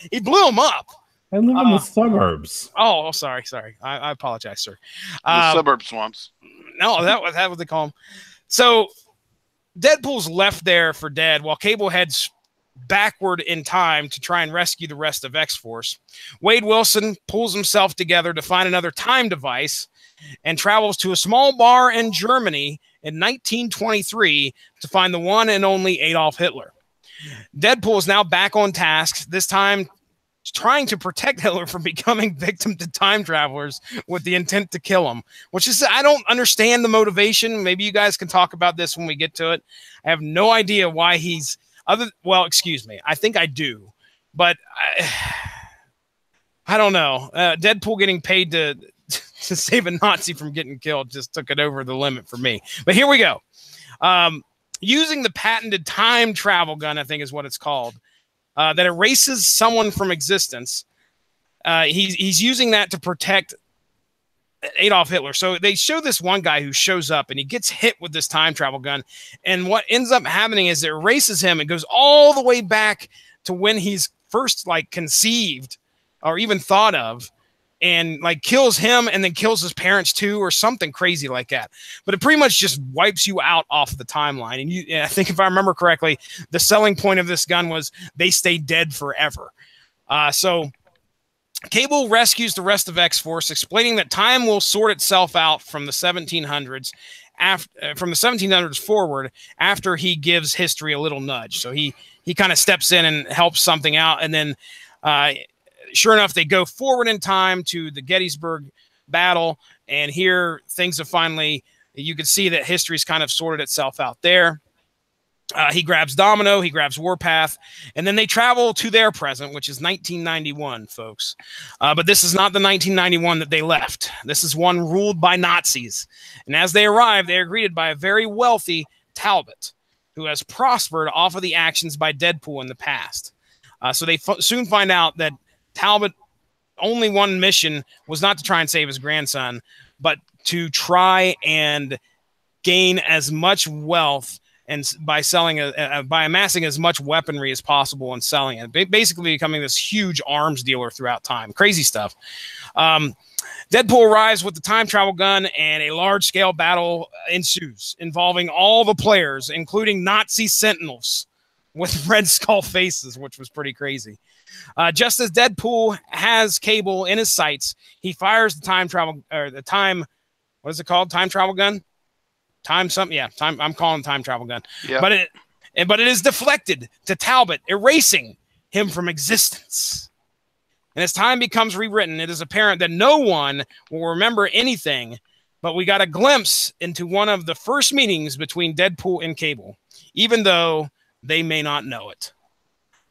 he blew him up.
I live in the suburbs.
Oh, sorry. I apologize, sir.
The suburb swamps.
No, that was what they call them. So Deadpool's left there for dead while Cable heads backward in time to try and rescue the rest of X-Force. Wade Wilson pulls himself together to find another time device and travels to a small bar in Germany in 1923 to find the one and only Adolf Hitler. Deadpool is now back on task, this time trying to protect Hitler from becoming victim to time travelers with the intent to kill him, which is, I don't understand the motivation. Maybe you guys can talk about this when we get to it. I have no idea why he's excuse me. I think I do, but I don't know. Deadpool getting paid to save a Nazi from getting killed just took it over the limit for me. But here we go. Using the patented time travel gun, I think is what it's called, that erases someone from existence. He's using that to protect Adolf Hitler. So they show this one guy who shows up and he gets hit with this time travel gun. And what ends up happening is it erases him and goes all the way back to when he's first conceived or even thought of, and kills him and then kills his parents too, or something crazy like that. But it pretty much just wipes you out off the timeline. And I think if I remember correctly, the selling point of this gun was they stay dead forever. So Cable rescues the rest of X-Force, explaining that time will sort itself out from the 1700s, from the 1700s forward, after he gives history a little nudge. So he kind of steps in and helps something out, and then sure enough, they go forward in time to the Gettysburg battle, and here things have finally, you can see that history's kind of sorted itself out there. He grabs Domino, he grabs Warpath, and then they travel to their present, which is 1991, folks. But this is not the 1991 that they left. This is one ruled by Nazis. And as they arrive, they are greeted by a very wealthy Talbot. who has prospered off of the actions by Deadpool in the past. So they soon find out that Talbot only one mission was not to try and save his grandson, but to try and gain as much wealth and by selling by amassing as much weaponry as possible and selling it, basically becoming this huge arms dealer throughout time. Crazy stuff. Deadpool arrives with the time travel gun, and a large-scale battle ensues involving all the players, including Nazi sentinels with Red Skull faces, which was pretty crazy. Just as Deadpool has Cable in his sights, he fires the time travel, or the time, what is it called? Time travel gun? Time something, yeah. Time. I'm calling time travel gun. Yep. But it is deflected to Talbot, erasing him from existence. And as time becomes rewritten, it is apparent that no one will remember anything. But we got a glimpse into one of the first meetings between Deadpool and Cable, even though they may not know it.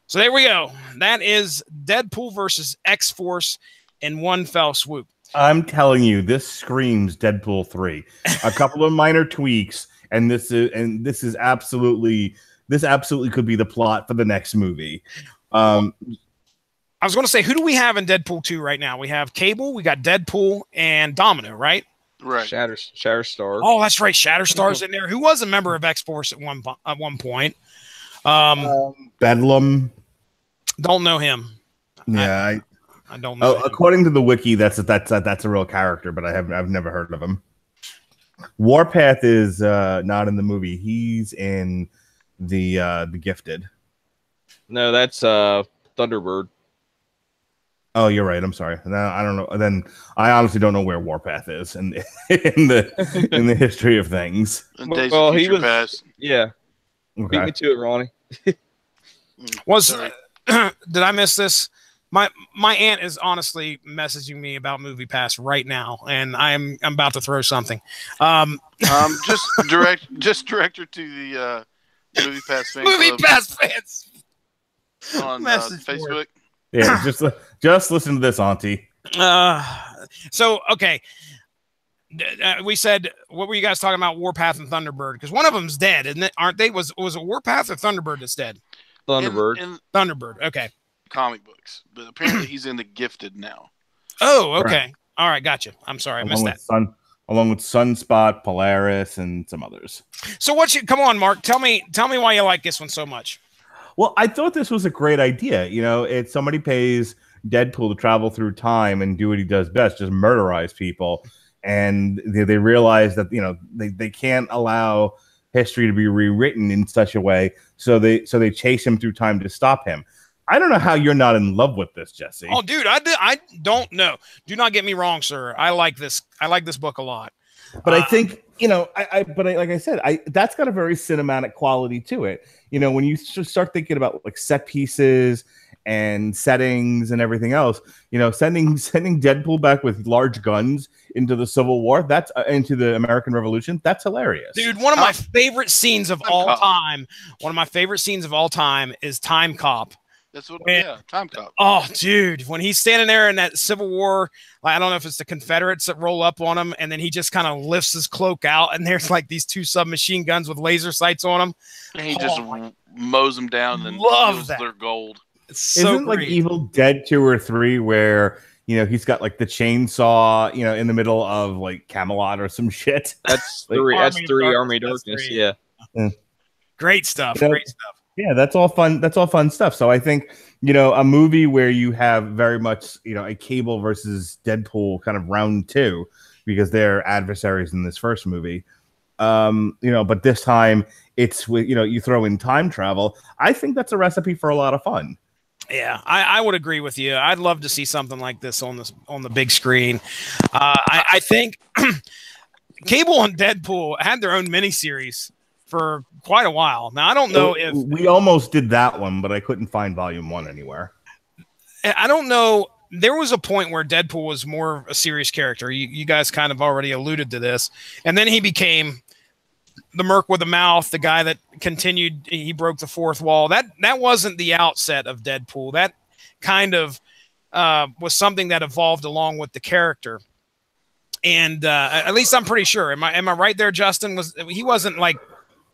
So there we go. That is Deadpool versus X-Force in one fell swoop.
I'm telling you, this screams Deadpool 3. A couple of minor tweaks, and this absolutely could be the plot for the next movie.
I was going to say, who do we have in Deadpool 2 right now? We have Cable, we got Deadpool, and Domino, right?
Right.
Shatterstar.
Oh, that's right. Shatterstar's in there. Who was a member of X-Force at one point?
Bedlam.
Don't know him.
Yeah,
I don't know.
According to the wiki, that's a real character, but I've never heard of him. Warpath is not in the movie. He's in the Gifted.
No, that's Thunderbird.
Oh, you're right. I'm sorry. No, I don't know. Then I honestly don't know where Warpath is in the history of things.
Well, he was past. Yeah.
Okay.
Beat me to it, Ronnie.
Did I miss this? My aunt is honestly messaging me about Movie Pass right now, and I'm about to throw something.
Just direct her to the Movie Pass fans.
Movie Pass fans
on Facebook.
Yeah, just listen to this, Auntie.
So okay, we said, what were you guys talking about? Warpath and Thunderbird, because one of them's dead, isn't it? Aren't they? Was it Warpath or Thunderbird that's dead?
Thunderbird.
Thunderbird. Okay.
Comic books, but apparently he's in the Gifted now.
Oh, okay. Right. All right, gotcha. I'm sorry, I missed that.
Along with Sunspot, Polaris, and some others.
So come on, Mark, tell me why you like this one so much.
Well, I thought this was a great idea. You know, it's somebody pays Deadpool to travel through time and do what he does best, just murderize people. And they realize that, you know, they can't allow history to be rewritten in such a way. So they chase him through time to stop him. I don't know how you're not in love with this, Jesse.
Oh, dude, I don't know. Do not get me wrong, sir. I like this book a lot.
But I think, you know, like I said, that's got a very cinematic quality to it. You know, when you start thinking about like set pieces and settings and everything else, you know, sending Deadpool back with large guns into the Civil War, that's into the American Revolution, that's hilarious.
Dude, one of my favorite scenes of all time. One of my favorite scenes of all time is Time Cop.
That's what, Time Cop.
Oh, dude, when he's standing there in that Civil War, like, I don't know if it's the Confederates that roll up on him, and then he just kind of lifts his cloak out, and there's like these two submachine guns with laser sights on them.
And he just mows them down and
love that.
Their gold.
It's so
Isn't great. Like Evil Dead 2 or 3 where, you know, he's got like the chainsaw, you know, in the middle of like Camelot or some shit.
That's
like,
three Army Darkness. Yeah.
Great stuff.
You know,
great stuff.
Yeah, that's all fun. That's all fun stuff. So I think, you know, a movie where you have very much, you know, a Cable versus Deadpool kind of round two, because they're adversaries in this first movie. You know, but this time it's with, you know, you throw in time travel. I think that's a recipe for a lot of fun.
Yeah, I would agree with you. I'd love to see something like this on the big screen. I think Cable and Deadpool had their own miniseries for quite a while. Now, I don't know if
we almost did that one, but I couldn't find volume 1 anywhere.
I don't know. There was a point where Deadpool was more a serious character. You guys kind of already alluded to this. And then he became the Merc with a mouth, the guy that continued. He broke the fourth wall. That wasn't the outset of Deadpool. That kind of was something that evolved along with the character. And at least I'm pretty sure. Am I right there, Justin? He wasn't like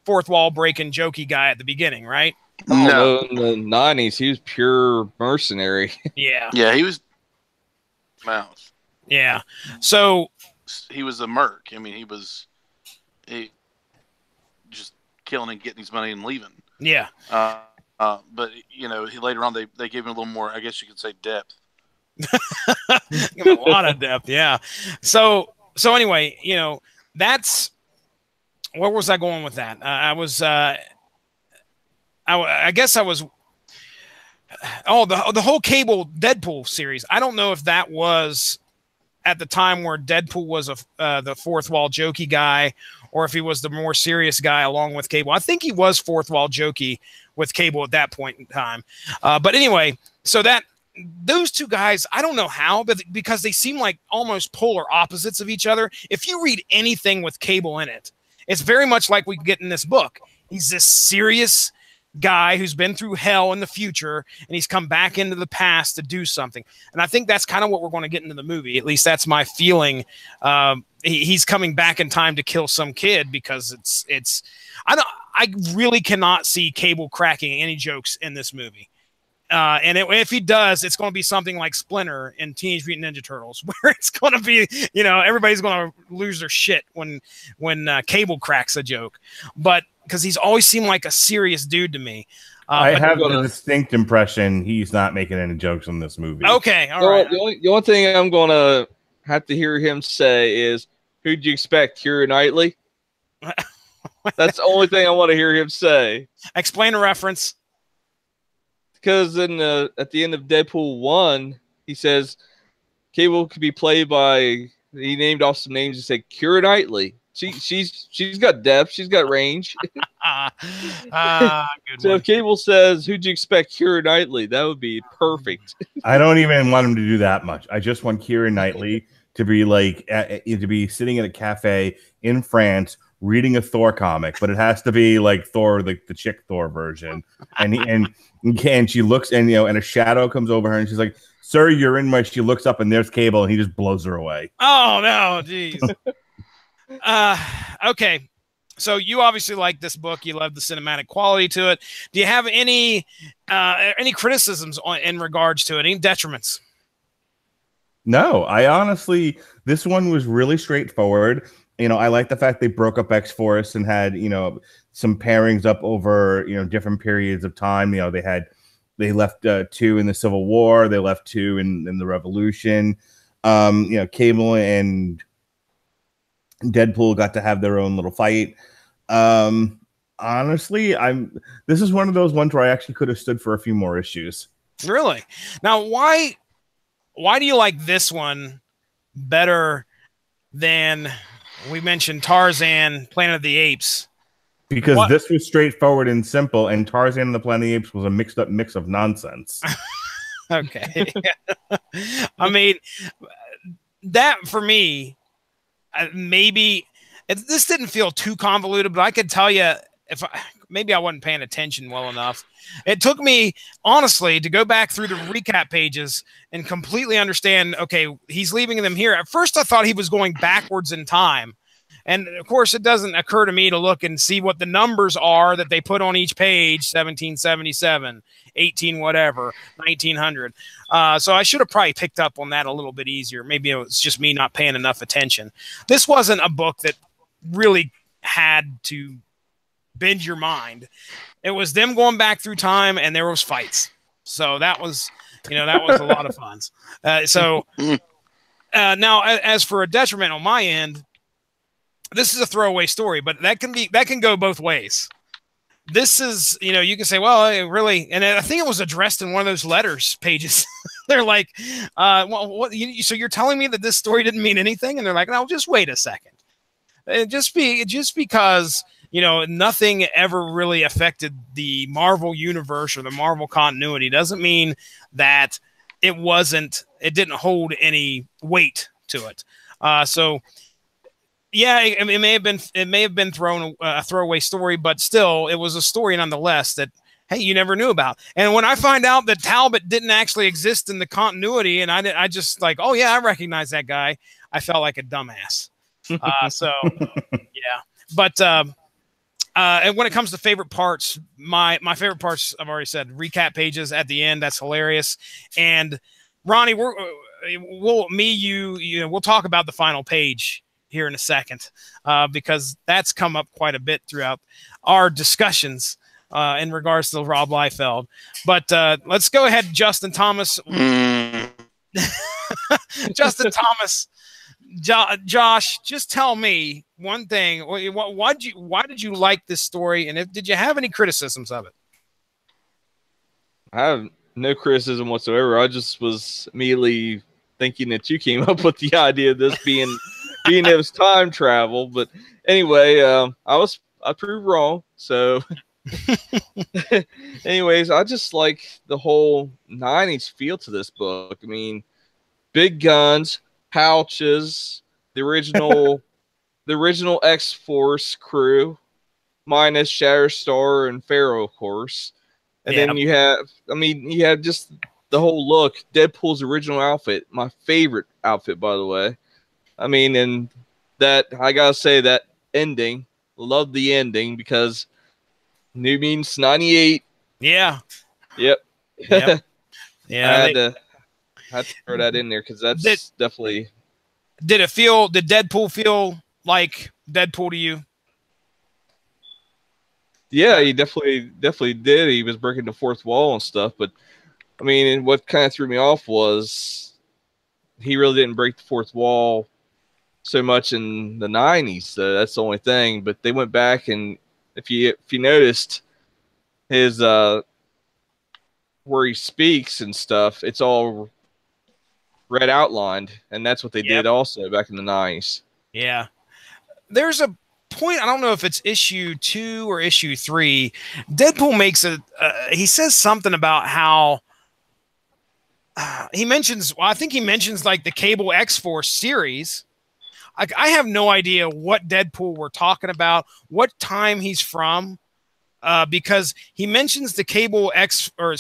fourth wall breaking jokey guy at the beginning, right?
No, in the 90s, he was pure mercenary.
Yeah.
Yeah, he was mouse.
Yeah. So
he was a merc. I mean, he just killing and getting his money and leaving.
Yeah.
But you know, later on they gave him a little more, I guess you could say, depth.
A lot of depth, yeah. So anyway, you know, that's where was I going with that? I guess I was. Oh, the whole Cable Deadpool series. I don't know if that was at the time where Deadpool was the fourth wall jokey guy, or if he was the more serious guy along with Cable. I think he was fourth wall jokey with Cable at that point in time. But anyway, so those two guys, I don't know how, but because they seem like almost polar opposites of each other. If you read anything with Cable in it, it's very much like we get in this book. He's this serious guy who's been through hell in the future, and he's come back into the past to do something. And I think that's kind of what we're going to get into the movie. At least that's my feeling. He's coming back in time to kill some kid because I really cannot see Cable cracking any jokes in this movie. And if he does, it's going to be something like Splinter in Teenage Mutant Ninja Turtles, where it's going to be, you know, everybody's going to lose their shit when Cable cracks a joke. But because he's always seemed like a serious dude to me.
I have a distinct impression he's not making any jokes in this movie.
Okay, all right.
The only thing I'm going to have to hear him say is, who'd you expect, Keira Knightley? That's the only thing I want to hear him say.
Explain a reference.
Because at the end of Deadpool 1, he says Cable could be played by, he named off some names. He said Keira Knightley. She's got depth. She's got range. So if Cable says, who'd you expect, Keira Knightley? That would be perfect.
I don't even want him to do that much. I just want Keira Knightley to be like to be sitting at a cafe in France reading a Thor comic, but it has to be like Thor, the chick Thor version. And she looks, and you know, and a shadow comes over her, and she's like, "Sir, you're in my." She looks up, and there's Cable, and he just blows her away.
Oh no, jeez. Okay, so you obviously like this book. You love the cinematic quality to it. Do you have any criticisms in regards to it? Any detriments?
No, I honestly, this one was really straightforward. You know, I like the fact they broke up X-Force and had, you know, some pairings up over, you know, different periods of time. You know, they left 2 in the Civil War. They left 2 in the Revolution. You know, Cable and Deadpool got to have their own little fight. Honestly, this is one of those ones where I actually could have stood for a few more issues.
Really? Now, why do you like this one better than we mentioned Tarzan, Planet of the Apes?
Because this was straightforward and simple, and Tarzan and the Planet of the Apes was a mixed up mix of nonsense.
Okay. I mean, that for me, maybe this didn't feel too convoluted, but I could tell you maybe I wasn't paying attention well enough. It took me, honestly, to go back through the recap pages and completely understand, okay, he's leaving them here. At first, I thought he was going backwards in time. And, of course, it doesn't occur to me to look and see what the numbers are that they put on each page, 1777, 18 whatever, 1900. So I should have probably picked up on that a little bit easier. Maybe it was just me not paying enough attention. This wasn't a book that really had to bend your mind. It was them going back through time, and there was fights. So that was, you know, that was a lot of fun. Now, as for a detriment on my end, this is a throwaway story, but that can go both ways. This is, you know, you can say, well, it really, and I think it was addressed in one of those letters pages. They're like, well, so you're telling me that this story didn't mean anything? And they're like, no, just wait a second. Just because, you know, nothing ever really affected the Marvel universe or the Marvel continuity doesn't mean that it didn't hold any weight to it. So yeah, it may have been a throwaway story, but still, it was a story nonetheless that, hey, you never knew about. And when I find out that Talbot didn't actually exist in the continuity, and I just like, oh yeah, I recognize that guy, I felt like a dumbass. So yeah, but And when it comes to favorite parts, my favorite parts, I've already said, recap pages at the end. That's hilarious. And Ronnie, we'll talk about the final page here in a second, because that's come up quite a bit throughout our discussions in regards to Rob Liefeld. But let's go ahead, Justin Thomas. Justin Thomas. Josh, just tell me one thing. Why did you like this story, and did you have any criticisms of it?
I have no criticism whatsoever. I just was immediately thinking that you came up with the idea of this being it was time travel. But anyway, I proved wrong. So, anyways, I just like the whole '90s feel to this book. I mean, big guns, pouches, the original X-Force crew, minus Shatterstar and Pharaoh, of course. And then you have just the whole look. Deadpool's original outfit, my favorite outfit, by the way. I mean, and that, I gotta say, that ending, love the ending, because New Mutants 98.
Yeah.
Yep.
Yeah.
I had to throw that in there because that's definitely.
Did Deadpool feel like Deadpool to you?
Yeah, he definitely did. He was breaking the fourth wall and stuff. But I mean, and what kind of threw me off was he really didn't break the fourth wall so much in the '90s. So that's the only thing. But they went back, and if you noticed his where he speaks and stuff, it's all red outlined, and that's what they did also back in the '90s.
Yeah, there's a point, I don't know if it's issue 2 or issue 3. Deadpool makes he says something about how he mentions, well, I think he mentions like the Cable X-Force series. I have no idea what Deadpool we're talking about, what time he's from, because he mentions the Cable Deadpool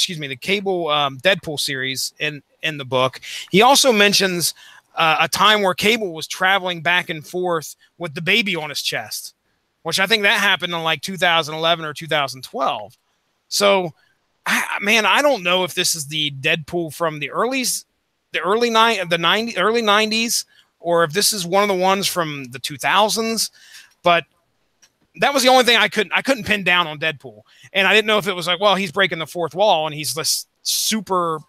series in the book. He also mentions a time where Cable was traveling back and forth with the baby on his chest, which I think that happened in like 2011 or 2012. So, I don't know if this is the Deadpool from the early 90s, or if this is one of the ones from the 2000s. But that was the only thing I couldn't pin down on Deadpool, and I didn't know if it was like, well, he's breaking the fourth wall and he's this super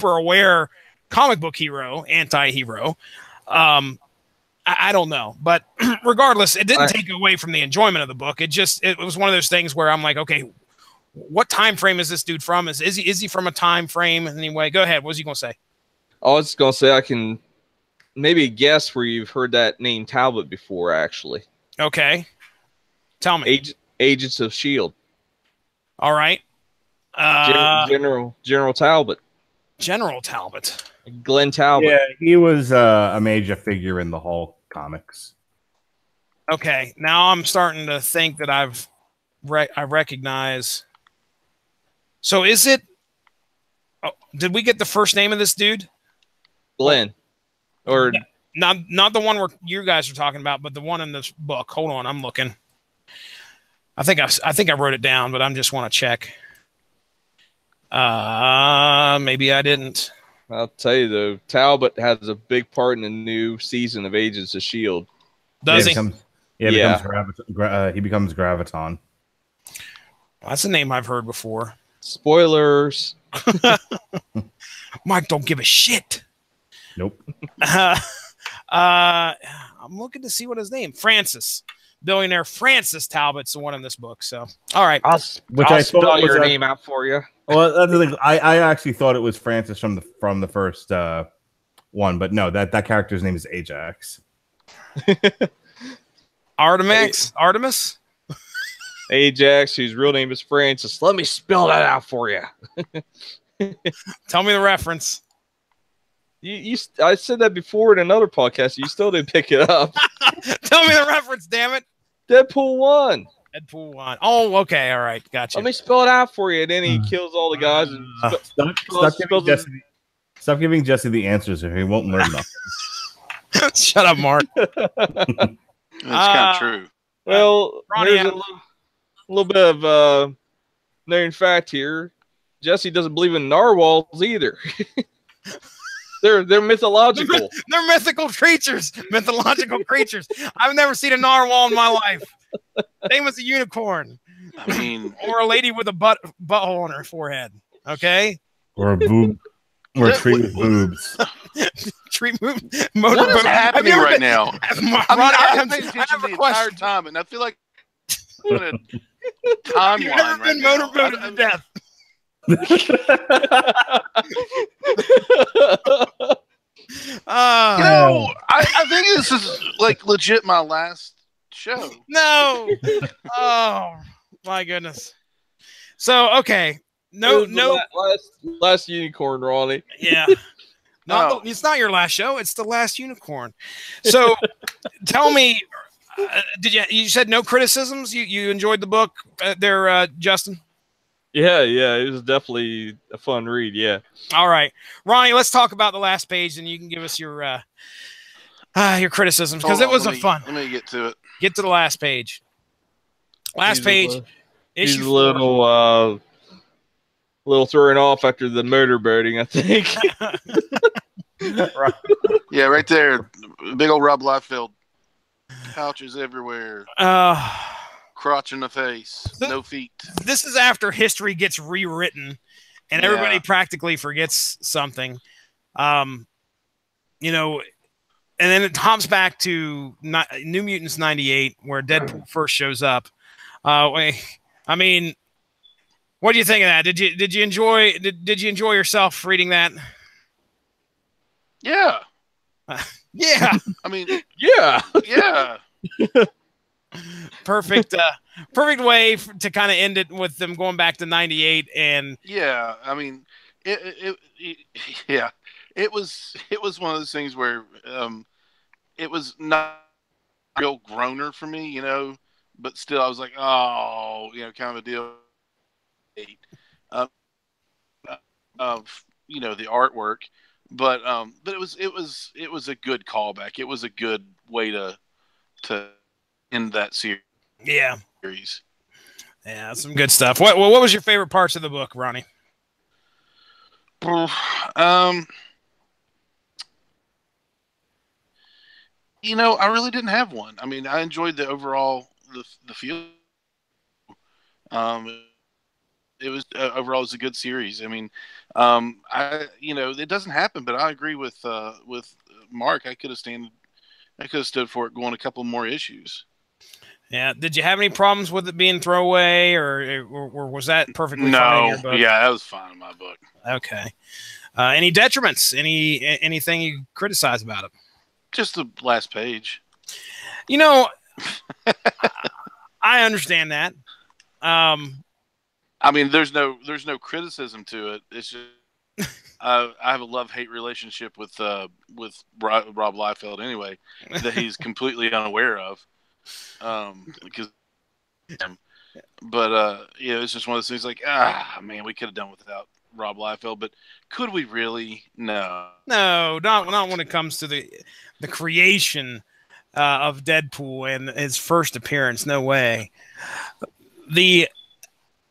aware comic book hero, anti-hero. I don't know, but regardless, it didn't take away from the enjoyment of the book. It was one of those things where I'm like, okay, what time frame is this dude from? Is he from a time frame anyway? Go ahead. What was he gonna say?
I was gonna say I can maybe guess where you've heard that name Talbot before, actually.
Okay, tell me.
Agents of S.H.I.E.L.D.
All right.
General Talbot.
General Talbot.
Glenn Talbot.
Yeah, he was a major figure in the Hulk comics.
Okay, now I'm starting to think that I recognize. So is it? Oh, did we get the first name of this dude?
Glenn, or
not the one where you guys are talking about, but the one in this book. Hold on, I'm looking. I think I wrote it down, but I just want to check. Maybe I didn't.
I'll tell you though, Talbot has a big part in the new season of Agents of S.H.I.E.L.D.
Does he?
He becomes Graviton.
That's a name I've heard before.
Spoilers.
Mike don't give a shit.
Nope.
I'm looking to see what his name. Francis. Billionaire Francis Talbot's the one in this book. So, all right.
I'll spell your name out for you.
Well, that's the thing. I actually thought it was Francis from the first one, but no, that character's name is Ajax.
Artemis?
Ajax, whose real name is Francis. Let me spell that out for you.
Tell me the reference.
I said that before in another podcast. You still didn't pick it up.
Tell me the reference, damn it.
Deadpool 1.
Deadpool 1. Oh, okay. All right. Gotcha.
Let me spell it out for you. And then he kills all the guys. And
stop giving Jesse the answers or he won't learn nothing.
Shut up, Mark.
That's kind of true.
Well,
Ronnie,
little bit of known fact here. Jesse doesn't believe in narwhals either. They're mythological.
They're mythical creatures. Mythological creatures. I've never seen a narwhal in my life. Same as a unicorn.
I mean,
or a lady with a butthole on her forehead. Okay.
Or a boob. Or a tree with boobs.
Tree move.
What is happening right now? I've been paying attention the entire time, and I feel like I'm in a timeline.
You've never been motorboated to death.
I think this is like legit my last show.
No. Oh my goodness. So okay, no.
Last unicorn, Ronnie.
Yeah. No, it's not your last show. It's the last unicorn. So tell me, you said no criticisms? You enjoyed the book there, Justin?
Yeah, it was definitely a fun read. Yeah.
All right, Ronnie, let's talk about the last page, and you can give us your criticisms because it was fun.
Let me get to it.
Get to the last page. Last page.
He's a little thrown off after the motorboating, I think.
Right. Yeah, right there. Big old Rob Liefeld. Pouches everywhere. Crotch in the face. No feet.
This is after history gets rewritten and everybody practically forgets something. You know, and then it hops back to New Mutants 98 where Deadpool first shows up. I mean, what do you think of that? Did you enjoy yourself reading that?
Yeah.
Yeah.
I mean,
yeah.
Perfect.
Perfect way to kind of end it with them going back to 98 and
yeah. I mean, it was one of those things where it was not a real groaner for me, you know, but still I was like, oh, you know, kind of a deal. Of you know the artwork, but it was a good callback. It was a good way to end that series.
Yeah, some good stuff. What was your favorite parts of the book, Ronnie?
You know, I really didn't have one. I mean, I enjoyed the overall the feel. It was overall it was a good series. I mean, it doesn't happen, but I agree with Mark. I could have stood for it going a couple more issues.
Yeah. Did you have any problems with it being throwaway, or was that perfectly fine in your book?
Yeah, that was fine in my book.
Okay. Any detriments? Anything you criticize about it?
Just the last page.
You know, I understand that.
I mean, there's no criticism to it. It's just I have a love-hate relationship with Rob Liefeld anyway that he's completely unaware of. Because, but it's just one of those things like, man, we could have done without Rob Liefeld, but could we really? No,
not when it comes to the creation of Deadpool and his first appearance. No way.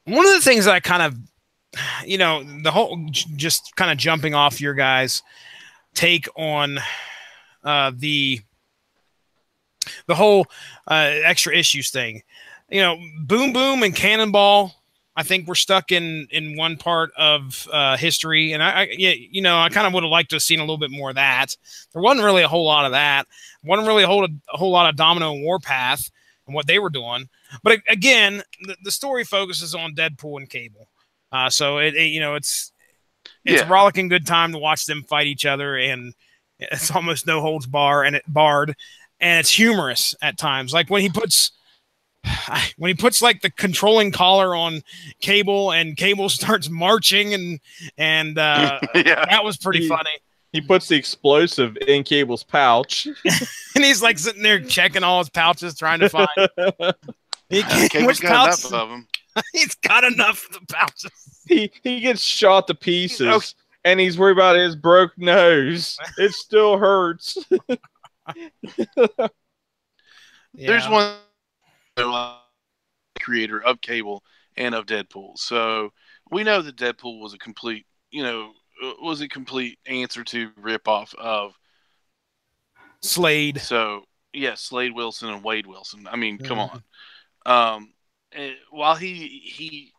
One of the things that I kind of, the whole just kind of jumping off your guys' take on the whole extra issues thing. Boom Boom and Cannonball, I think we're stuck in one part of history, and I kind of would have liked to have seen a little bit more of that. There wasn't really a whole lot of that. Wasn't really a whole lot of Domino and Warpath and what they were doing. But again, the story focuses on Deadpool and Cable, so it's a rollicking good time to watch them fight each other, and it's almost no holds barred, and it's humorous at times. Like when he puts like the controlling collar on Cable, and Cable starts marching, and that was pretty funny.
He puts the explosive in Cable's pouch,
and he's like sitting there checking all his pouches, trying to find.
Cable's got enough of them.
He's got enough of the pouches.
He gets shot to pieces, and he's worried about his broke nose. It still hurts.
There's one creator of Cable and of Deadpool. So we know that Deadpool was a complete, answer to ripoff of
Slade.
So yeah, Slade Wilson and Wade Wilson. I mean, come on. While the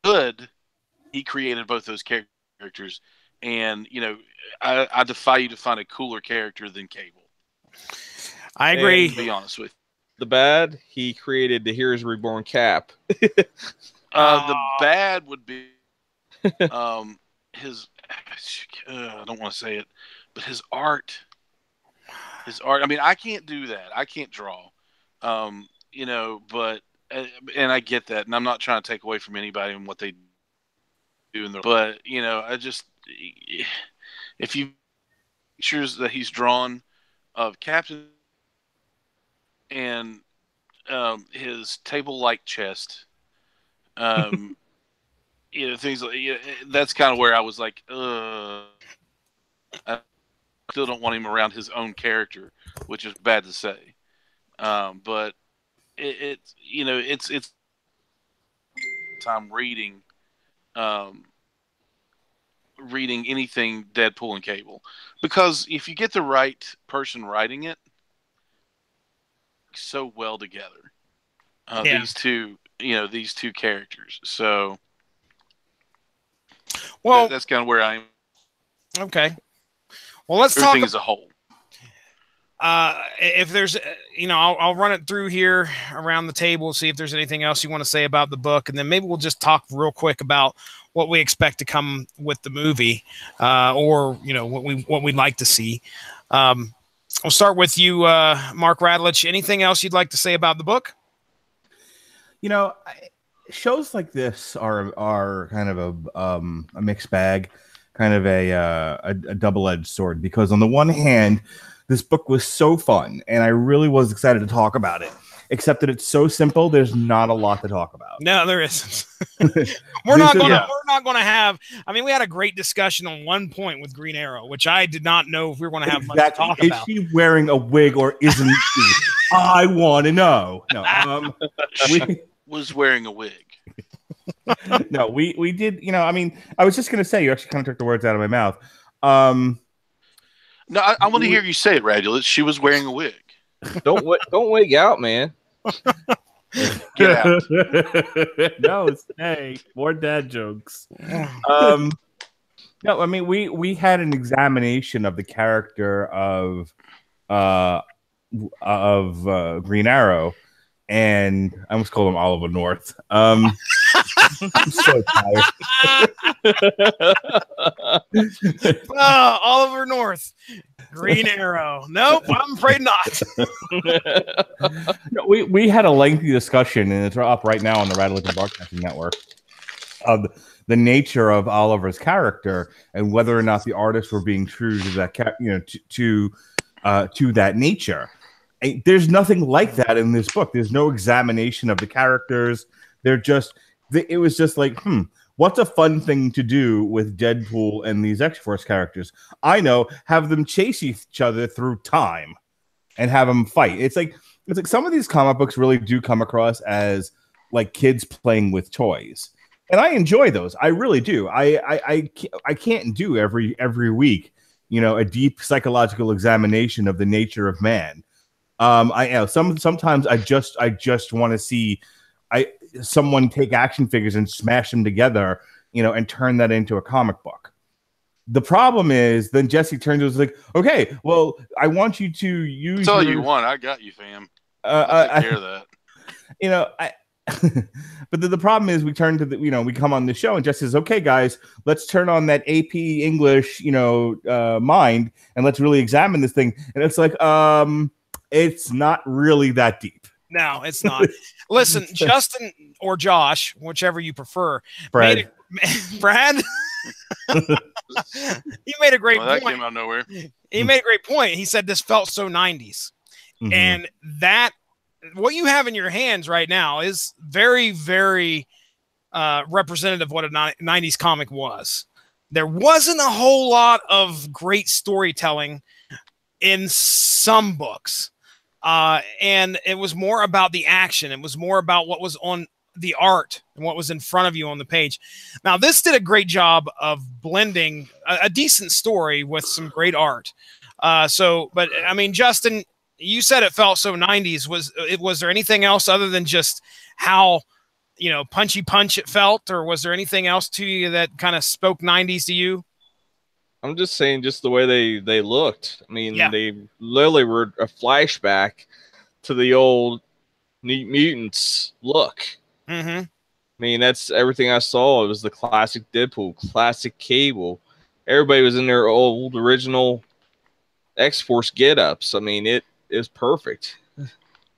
good, he created both those characters, and I defy you to find a cooler character than Cable.
I agree.
To be honest with you.
The bad, he created the Heroes Reborn Cap.
The bad would be his. I don't want to say it, but his art. I mean, I can't do that. I can't draw. But and I get that, and I'm not trying to take away from anybody and what they do in their. But I just if you pictures that he's drawn of Captain and his table-like chest, things like that's kind of where I was like, I still don't want him around his own character, which is bad to say. But it's time reading anything Deadpool and Cable, because if you get the right person writing it, so well together. These two characters. So,
well,
that's kind of where I am.
Okay. Well, let's
Everything
talk
as a whole.
If there's, I'll run it through here around the table, see if there's anything else you want to say about the book, and then maybe we'll just talk real quick about what we expect to come with the movie, or what we'd like to see. We'll start with you, Mark Radlich. Anything else you'd like to say about the book?
Shows like this are kind of a mixed bag, kind of a double-edged sword, because on the one hand, this book was so fun, and I really was excited to talk about it. Except that it's so simple, there's not a lot to talk about.
No, there isn't. We're not going to have. I mean, we had a great discussion on one point with Green Arrow, which I did not know if we were going to have much to talk about.
Is she wearing a wig or isn't she? I want to know. No,
she was wearing a wig.
No, we did. I mean, I was just going to say, you actually kind of took the words out of my mouth.
No, I want to hear you say it, Radulus. She was wearing a wig.
Don't wig out, man.
Get out.
No, stay. More dad jokes. No, I mean we had an examination of the character of Green Arrow, and I almost called him Oliver North. I'm so tired.
Oliver North, Green Arrow. Nope, I'm afraid not.
No, we had a lengthy discussion, and it's up right now on the Radicalism Broadcasting Network, of the nature of Oliver's character and whether or not the artists were being true to that, to that nature. There's nothing like that in this book. There's no examination of the characters. It was just like, what's a fun thing to do with Deadpool and these X-Force characters? I know, have them chase each other through time and have them fight. It's like some of these comic books really do come across as like kids playing with toys. And I enjoy those. I really do. I can't do every week, a deep psychological examination of the nature of man. Sometimes I just want to see someone take action figures and smash them together, and turn that into a comic book. The problem is then Jesse turns and was like, okay, well, I want you to use.
That's all you want. I got you, fam. I'll take care of that.
But the problem is we turn to we come on the show and Jesse says, okay, guys, let's turn on that AP English, mind, and let's really examine this thing. And it's like, it's not really that deep.
No, it's not. Listen, Justin or Josh, whichever you prefer.
Brad.
Brad? He made a great point.
That came out of nowhere.
He made a great point. He said this felt so 90s. Mm-hmm. And that, what you have in your hands right now is very, very representative of what a 90s comic was. There wasn't a whole lot of great storytelling in some books. and it was more about the action. It was more about what was on the art and what was in front of you on the page. Now, this did a great job of blending a decent story with some great art. But I mean, Justin, you said it felt so 90s. Was there anything else other than just how, punchy punch it felt, or was there anything else to you that kind of spoke 90s to you?
I'm just saying, just the way they looked. I mean, they literally were a flashback to the old New Mutants look.
Mm-hmm.
I mean, that's everything I saw. It was the classic Deadpool, classic Cable. Everybody was in their old original X-Force get-ups. I mean, it is perfect.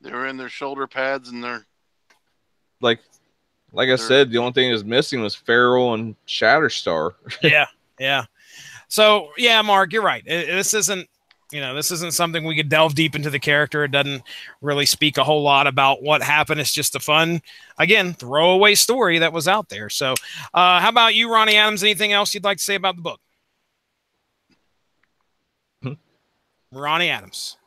They were in their shoulder pads and their...
Like I said, the only thing that was missing was Feral and Shatterstar.
Yeah. So, yeah, Mark, you're right. This isn't something we could delve deep into the character. It doesn't really speak a whole lot about what happened. It's just a fun, again, throwaway story that was out there. So how about you, Ronnie Adams? Anything else you'd like to say about the book? Ronnie Adams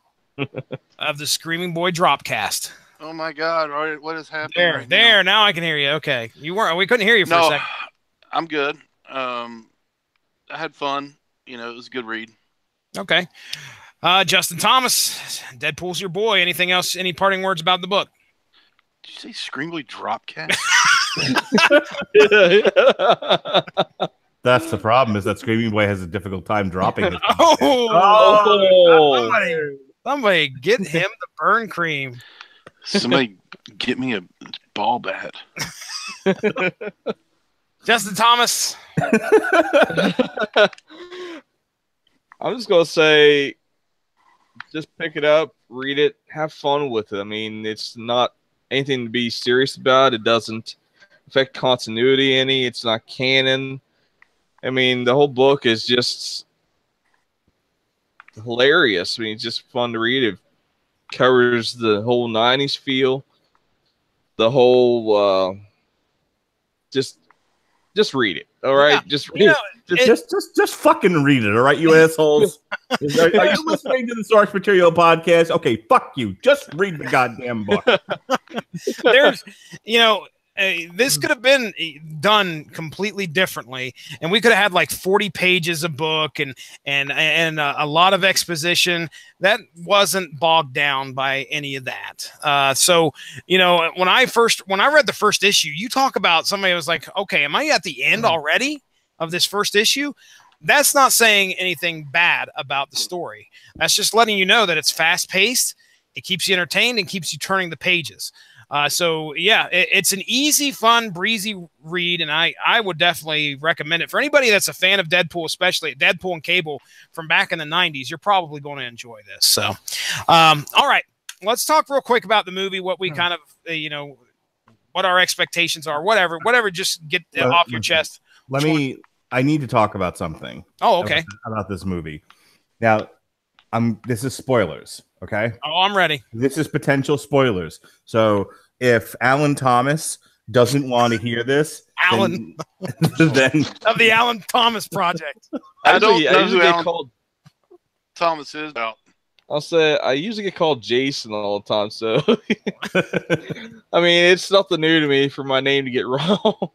of the Screaming Boy Dropcast.
Oh, my God. What is happening?
There. Now I can hear you. Okay. We couldn't hear you for a second.
I'm good. I had fun. It was a good read.
Okay. Justin Thomas, Deadpool's your boy. Anything else? Any parting words about the book?
Did you say Screamboy Dropcast?
That's the problem, is that Screaming Boy has a difficult time dropping it.
Somebody get him the burn cream.
Somebody get me a ball bat.
Justin Thomas.
I'm just going to say, just pick it up, read it, have fun with it. I mean, it's not anything to be serious about. It doesn't affect continuity any. It's not canon. I mean, the whole book is just hilarious. I mean, it's just fun to read. It covers the whole 90s feel. The whole, just read it. All right.
Yeah.
Just read it.
Just fucking read it, all right, you assholes. Are you listening to the Source Material podcast? Okay, fuck you. Just read the goddamn book.
There's, this could have been done completely differently, and we could have had like 40 pages of book and a lot of exposition that wasn't bogged down by any of that. So when I read the first issue, you talk about somebody was like, okay, am I at the end already of this first issue? That's not saying anything bad about the story. That's just letting you know that it's fast paced. It keeps you entertained and keeps you turning the pages. So yeah, it's an easy, fun, breezy read, and I would definitely recommend it for anybody that's a fan of Deadpool, especially Deadpool and Cable from back in the 90s. You're probably going to enjoy this. So, all right, let's talk real quick about the movie. What we kind of, what our expectations are. Whatever. Just get off your chest.
I need to talk about something.
Oh, okay.
About this movie. Now, this is spoilers. Okay.
Oh, I'm ready.
This is potential spoilers. So if Alan Thomas doesn't want to hear this,
Alan,
then
of the Alan Thomas Project.
I don't know who Alan Thomas is.
I'll say I usually get called Jason all the time, so I mean it's nothing new to me for my name to get wrong.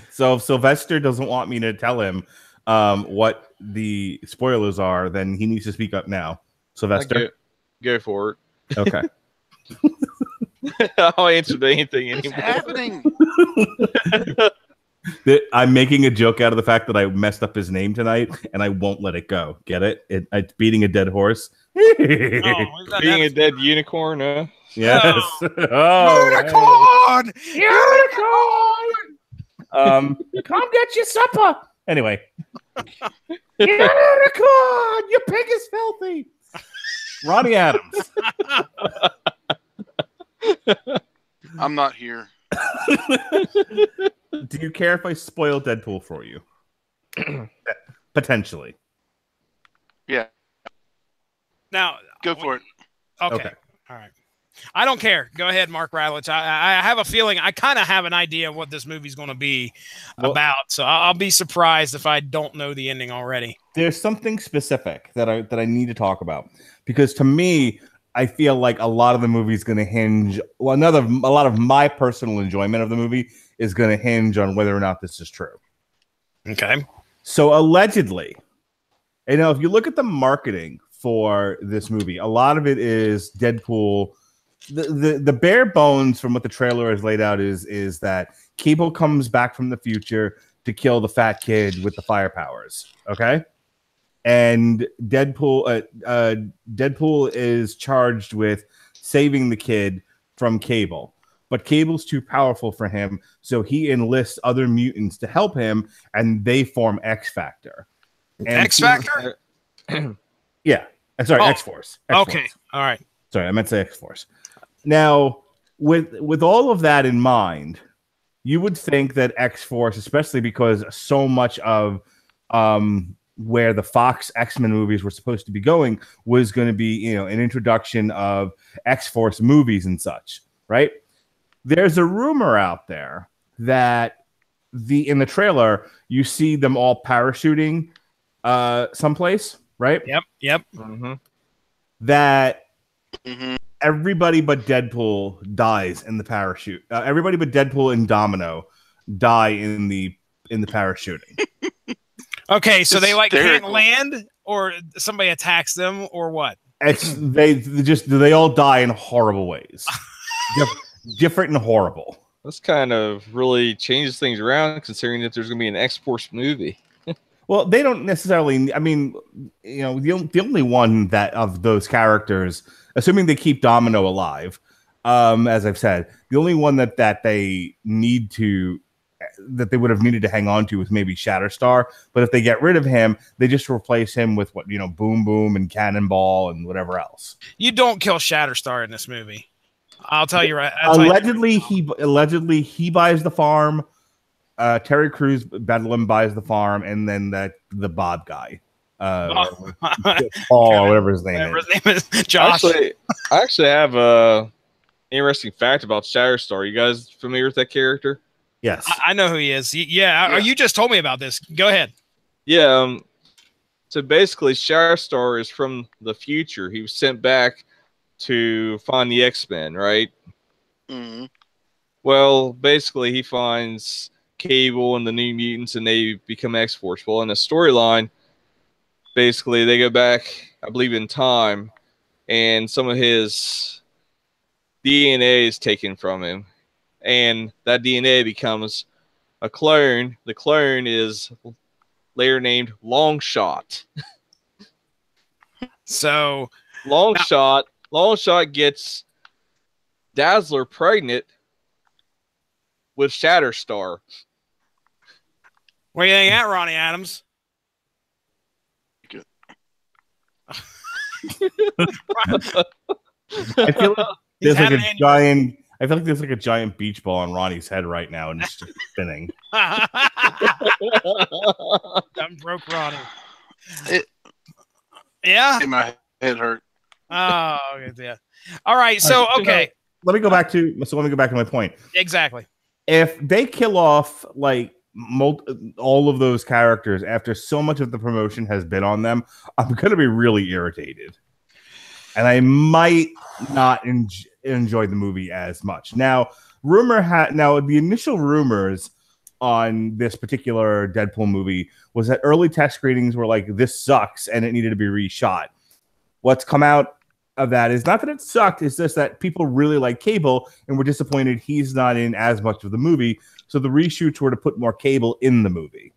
So if Sylvester doesn't want me to tell him what the spoilers are, then he needs to speak up now. Sylvester,
go for it.
Okay.
I'll answer to anything anymore.
What's happening?
I'm making a joke out of the fact that I messed up his name tonight, and I won't let it go. Get it? It's beating a dead horse.
Being a dead unicorn,
Yes.
Oh, unicorn!
Unicorn! Come get your supper. Anyway. Unicorn! Your pig is filthy. Ronnie Adams.
I'm not here.
Do you care if I spoil Deadpool for you? Potentially.
Yeah.
Now,
go for it.
Okay. All right. I don't care. Go ahead, Mark Radlich. I have a feeling I kind of have an idea of what this movie's going to be about. So I'll be surprised if I don't know the ending already.
There's something specific that I need to talk about, because to me, I feel like a lot of the movie is going to hinge. Well, a lot of my personal enjoyment of the movie is going to hinge on whether or not this is true.
Okay.
So allegedly, if you look at the marketing for this movie, a lot of it is Deadpool. The bare bones from what the trailer has laid out is that Cable comes back from the future to kill the fat kid with the fire powers. Okay. And Deadpool is charged with saving the kid from Cable, but Cable's too powerful for him, so he enlists other mutants to help him, and they form X Factor.
X Factor?
Yeah, sorry, X Force.
Okay, all right.
Sorry, I meant to say X Force. Now, with all of that in mind, you would think that X Force, especially because so much of where the Fox X-Men movies were supposed to be going was going to be, an introduction of X-Force movies and such, right? There's a rumor out there that in the trailer, you see them all parachuting someplace, right?
Yep.
Mm-hmm.
That everybody but Deadpool dies in the parachute. Everybody but Deadpool and Domino die in the parachuting.
Okay, so they can't land, or somebody attacks them, or what?
They all die in horrible ways, different and horrible.
This kind of really changes things around, considering that there's going to be an X-Force movie.
Well, they don't necessarily. I mean, the only one that of those characters, assuming they keep Domino alive, as I've said, the only one that they need to. That they would have needed to hang on to was maybe Shatterstar, but if they get rid of him, they just replace him with Boom Boom and Cannonball and whatever else.
You don't kill Shatterstar in this movie. I'll tell you right.
Allegedly, he buys the farm. Terry Crews Bedlam buys the farm, and then the Bob guy, Paul, or whatever his name is.
His name is Josh.
I actually have a interesting fact about Shatterstar. You guys familiar with that character?
Yes,
I know who he is. Yeah, you just told me about this. Go ahead.
Yeah. So basically, Shatterstar is from the future. He was sent back to find the X-Men, right?
Mm-hmm.
Well, basically, he finds Cable and the New Mutants, and they become X-Force. Well, in the storyline, basically, they go back, I believe, in time, and some of his DNA is taken from him. And that DNA becomes a clone. The clone is later named Longshot.
So
Longshot gets Dazzler pregnant with Shatterstar.
Where you think at, Ronnie Adams?
Good.
I feel like there's like a giant. I feel like there's like a giant beach ball on Ronnie's head right now, and it's just spinning.
I'm broke, Ronnie. Yeah.
My head hurt.
Oh, yeah. All right. So, okay.
Let me go back to my point.
Exactly.
If they kill off like all of those characters after so much of the promotion has been on them, I'm going to be really irritated, and I might not enjoy the movie as much. Now, the initial rumors on this particular Deadpool movie was that early test screenings were like, this sucks and it needed to be reshot. What's come out of that is not that it sucked, it's just that people really like Cable and were disappointed he's not in as much of the movie. So the reshoots were to put more Cable in the movie.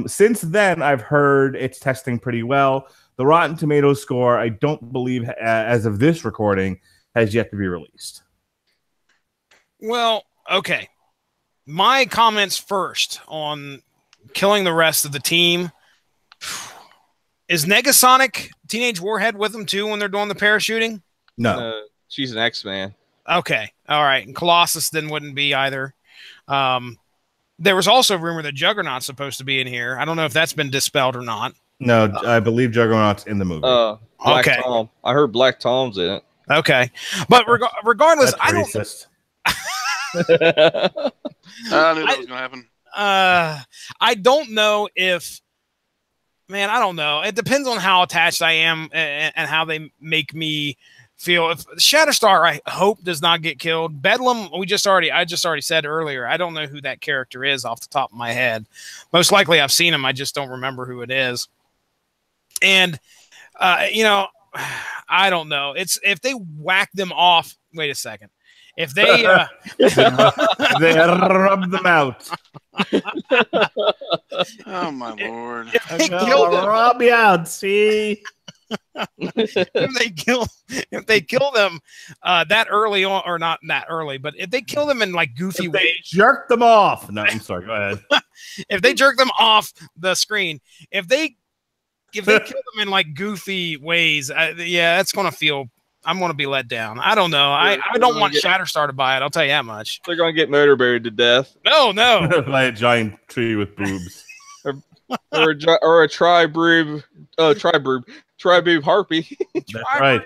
Since then, I've heard it's testing pretty well. The Rotten Tomatoes score, I don't believe, as of this recording, has yet to be released.
Well, okay. My comments first on killing the rest of the team. Is Negasonic Teenage Warhead with them too when they're doing the parachuting?
No.
She's an X-Man.
Okay. All right. And Colossus then wouldn't be either. There was also a rumor that Juggernaut's supposed to be in here. I don't know if that's been dispelled or not.
No, I believe Juggernaut's in the movie.
Black Tom. I heard Black Tom's in it.
Okay. But regardless,
I don't... racist.
I knew that was going to happen.
I don't know if man, I don't know. It depends on how attached I am and how they make me feel. If Shatterstar, I hope, does not get killed. Bedlam, I just already said earlier, I don't know who that character is off the top of my head. Most likely I've seen him, I just don't remember who it is. And I don't know. It's if they whack them off. Wait a second. If they
they rub them out.
Oh my lord!
If they kill them,
rub you out. See.
if they kill them that early on, or not that early, but if they kill them in like goofy ways,
jerk them off. No, I'm sorry. Go ahead.
If they jerk them off the screen, if they kill them in like goofy ways, that's gonna feel. I'm gonna be let down. I don't know. I don't want Shatterstar to buy it. I'll tell you that much.
They're gonna get motor buried to death.
No.
By a giant tree with boobs.
or a tri-boob harpy.
That's right.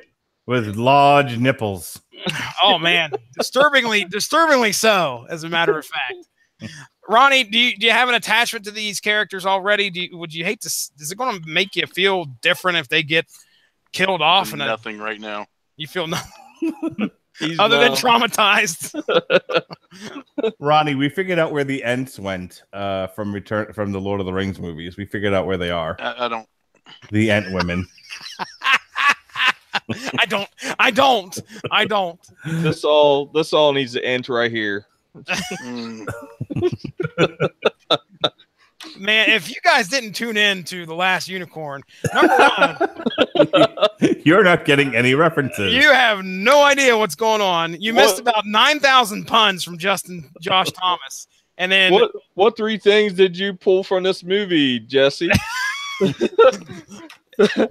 With large nipples.
Oh man, disturbingly so. As a matter of fact, Ronnie, do you have an attachment to these characters already? Would you hate to? Is it going to make you feel different if they get killed off?
Nothing right now.
You feel nothing other than traumatized.
Ronnie, we figured out where the Ents went from the Lord of the Rings movies. We figured out where they are.
I don't.
The Ent women.
I don't.
This all needs to end right here.
Man, if you guys didn't tune in to The Last Unicorn, number one,
you're not getting any references.
You have no idea what's going on. You missed about 9,000 puns from Josh Thomas. And then
what three things did you pull from this movie, Jesse?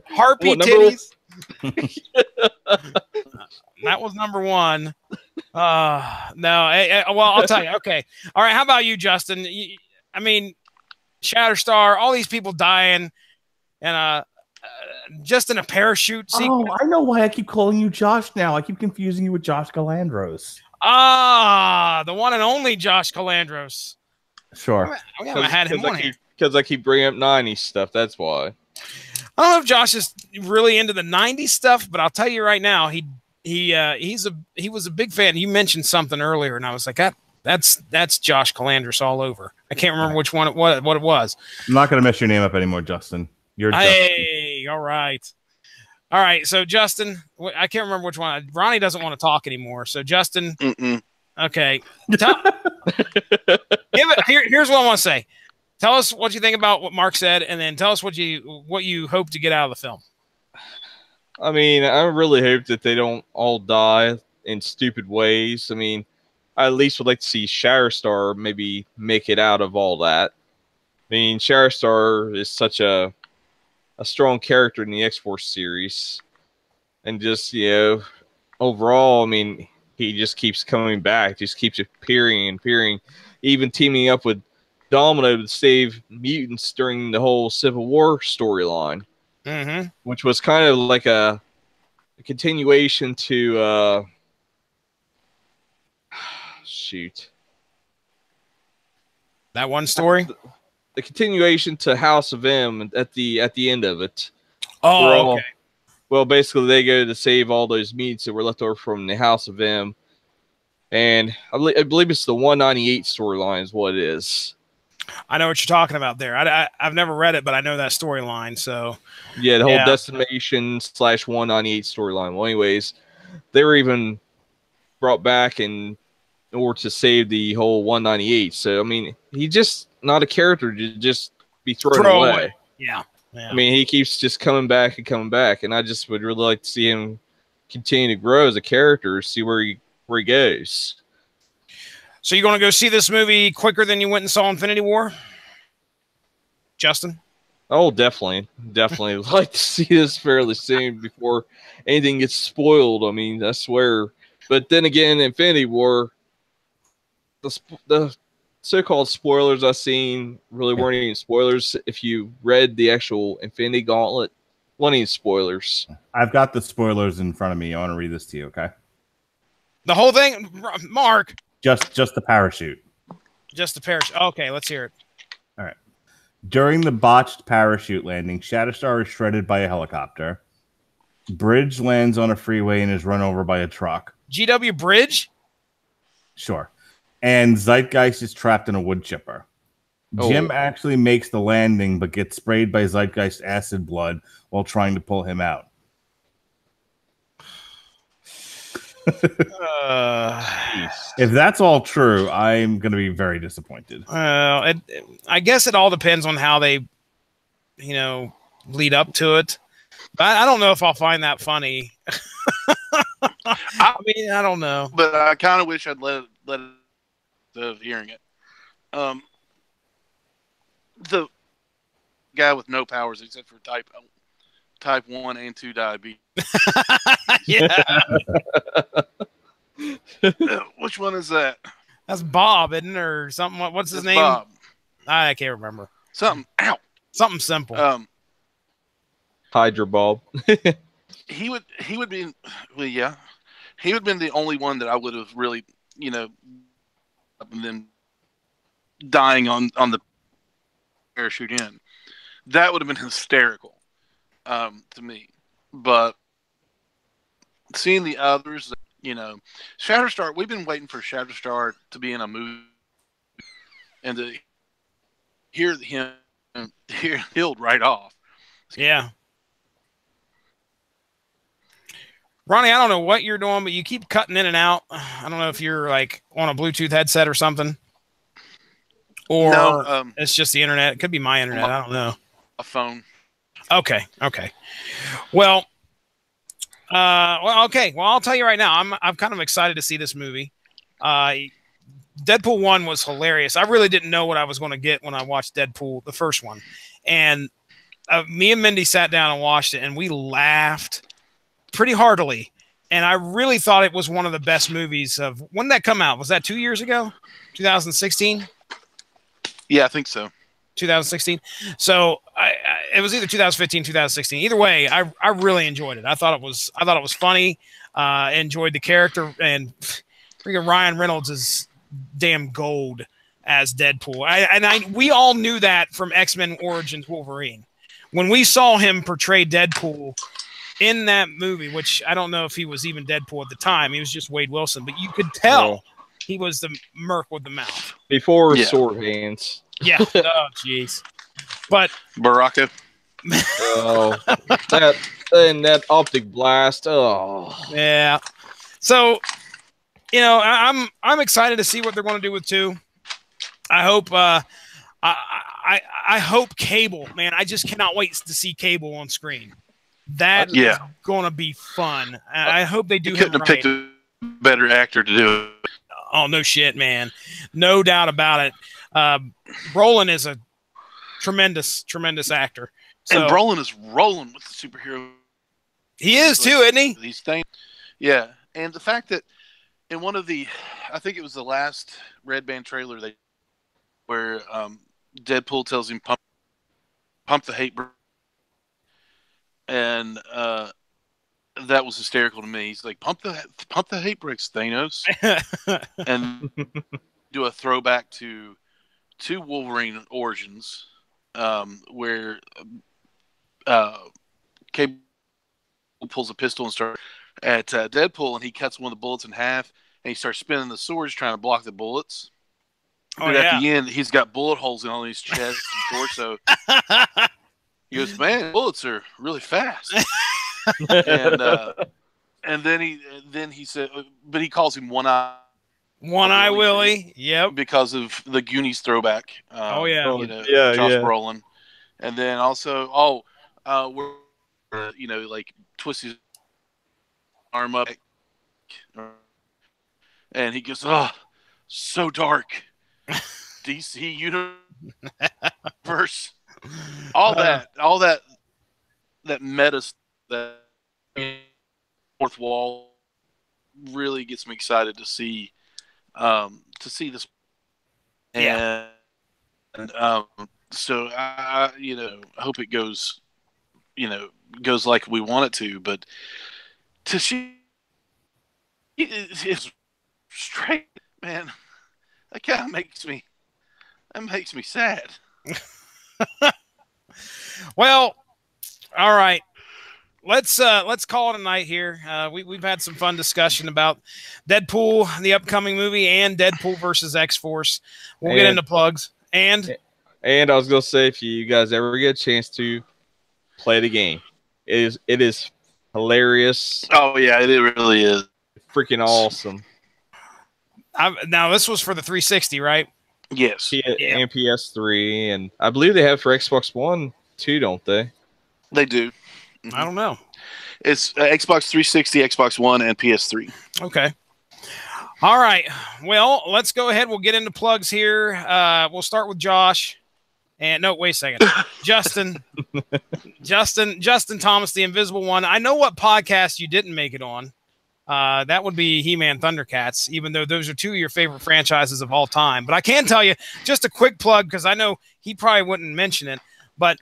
Harpy titties. That was number one. No. Well, I'll tell you. Okay. All right. How about you, Justin? I mean, Shatterstar, all these people dying, and just in a parachute sequence.
Oh, I know why I keep calling you Josh now. I keep confusing you with Josh Galandros.
Ah, the one and only Josh Galandros.
Sure.
We haven't had him on here.
Because I keep bringing up 90s stuff. That's why.
I don't know if Josh is really into the 90s stuff, but I'll tell you right now, he was a big fan. You mentioned something earlier, and I was like, that's Josh Calandris all over. I can't remember which one what it was.
I'm not going to mess your name up anymore, Justin. You're
Hey, all right. So Justin, I can't remember which one. Ronnie doesn't want to talk anymore. So Justin, okay. Here's what I want to say. Tell us what you think about what Mark said, and then tell us what you hope to get out of the film.
I mean, I really hope that they don't all die in stupid ways. I mean, I at least would like to see Shatterstar maybe make it out of all that. I mean, Shatterstar is such a strong character in the X-Force series. And just, overall, I mean, he just keeps coming back, just keeps appearing and appearing, even teaming up with Domino to save mutants during the whole Civil War storyline. Which was kind of like a continuation to
that one story.
The continuation to House of M at the end of it.
Oh, okay.
Well, basically, they go to save all those mutants that were left over from the House of M, and I believe it's the 198 storyline is what it is.
I know what you're talking about there. I've never read it, but I know that storyline. So
yeah, the whole Decimation / 198 storyline. Well, anyways, they were even brought back in order to save the whole 198. So I mean, he's just not a character to just be thrown away.
Yeah.
I mean, he keeps just coming back, and I just would really like to see him continue to grow as a character, see where he goes.
So you're going to go see this movie quicker than you went and saw Infinity War? Justin?
Oh, definitely. Like to see this fairly soon before anything gets spoiled. I mean, I swear. But then again, Infinity War, the so-called spoilers I've seen really weren't even spoilers. If you read the actual Infinity Gauntlet, weren't even spoilers.
I've got the spoilers in front of me. I want to read this to you, okay?
The whole thing? Mark?
Just the parachute.
Just the parachute. Okay, let's hear it.
All right. During the botched parachute landing, Shatterstar is shredded by a helicopter. Bridge lands on a freeway and is run over by a truck.
GW Bridge?
Sure. And Zeitgeist is trapped in a wood chipper. Jim actually makes the landing, but gets sprayed by Zeitgeist acid blood while trying to pull him out. If that's all true, I'm going to be very disappointed.
I guess it all depends on how they, lead up to it. But I don't know if I'll find that funny. I mean, I don't know.
But I kind of wish I'd let it of hearing it. The guy with no powers except for type 1 and 2 diabetes.
Yeah.
Which one is that?
That's Bob, isn't it? Or something. What's his name?
Bob.
I can't remember.
Something. Ow.
Something simple.
Hydra Bob.
He would be. Well, yeah. He would have been the only one that I would have really, and then dying on the parachute in. That would have been hysterical to me. But seeing the others, Shatterstar, we've been waiting for Shatterstar to be in a movie and to hear him healed right off.
Yeah. Ronnie, I don't know what you're doing, but you keep cutting in and out. I don't know if you're like on a Bluetooth headset or something. Or
no,
it's just the internet. It could be my internet. I don't know.
A phone.
Okay. Well, okay. Well, I'll tell you right now, I'm kind of excited to see this movie. Deadpool 1 was hilarious. I really didn't know what I was going to get when I watched Deadpool, the first one. And me and Mindy sat down and watched it, and we laughed pretty heartily. And I really thought it was one of the best movies of... When did that come out? Was that 2 years ago? 2016?
Yeah, I think so.
2016. So it was either 2015, 2016. Either way, I really enjoyed it. I thought it was funny. Enjoyed the character, and freaking Ryan Reynolds is damn gold as Deadpool. We all knew that from X-Men Origins Wolverine. When we saw him portray Deadpool in that movie, which I don't know if he was even Deadpool at the time. He was just Wade Wilson, but you could tell he was the merc with the mouth.
Before sword hands.
Yeah. Oh, jeez. But
Baraka.
that optic blast. Oh.
Yeah. So, I'm excited to see what they're going to do with 2. I hope I hope Cable, man. I just cannot wait to see Cable on screen. That is going to be fun. I hope they do.
Couldn't have picked a better actor to do it.
Oh, no shit, man. No doubt about it. Brolin is a tremendous actor. So,
and Brolin is rolling with the superhero.
He is too, isn't he?
These things. Yeah. And the fact that in one of I think it was the last Red Band trailer where Deadpool tells him pump the hate brake. And that was hysterical to me. He's like, pump the hate brakes, Thanos. And do a throwback to Wolverine Origins, where Cable pulls a pistol and starts at Deadpool, and he cuts one of the bullets in half, and he starts spinning the swords trying to block the bullets. But at the end, he's got bullet holes in all his chest and torso. He goes, man, bullets are really fast. and then he said, but he calls him One Eye
Willie. Yep.
Because of the Goonies throwback. Josh Brolin. And then also, like twist his arm up, and he goes, oh, so dark. DC Universe. All that meta, that fourth wall really gets me excited to see this.
Yeah.
And so I hope it goes like we want it to, but to see it's straight, man, that kind of makes me sad.
Well, all right. Let's call it a night here. We've had some fun discussion about Deadpool, the upcoming movie, and Deadpool versus X-Force. We'll get into plugs. And
I was gonna say, if you guys ever get a chance to play the game, it is hilarious.
Oh yeah, it really is.
Freaking awesome.
Now this was for the 360, right?
Yes.
And PS3, and I believe they have for Xbox One too, don't they?
They do.
Mm-hmm. I don't know.
It's Xbox 360, Xbox One, and PS3.
Okay. All right. Well, let's go ahead. We'll get into plugs here. We'll start with Josh. And no, wait a second. Justin Thomas, the Invisible One. I know what podcast you didn't make it on. That would be He-Man Thundercats, even though those are two of your favorite franchises of all time. But I can tell you, just a quick plug, because I know he probably wouldn't mention it, but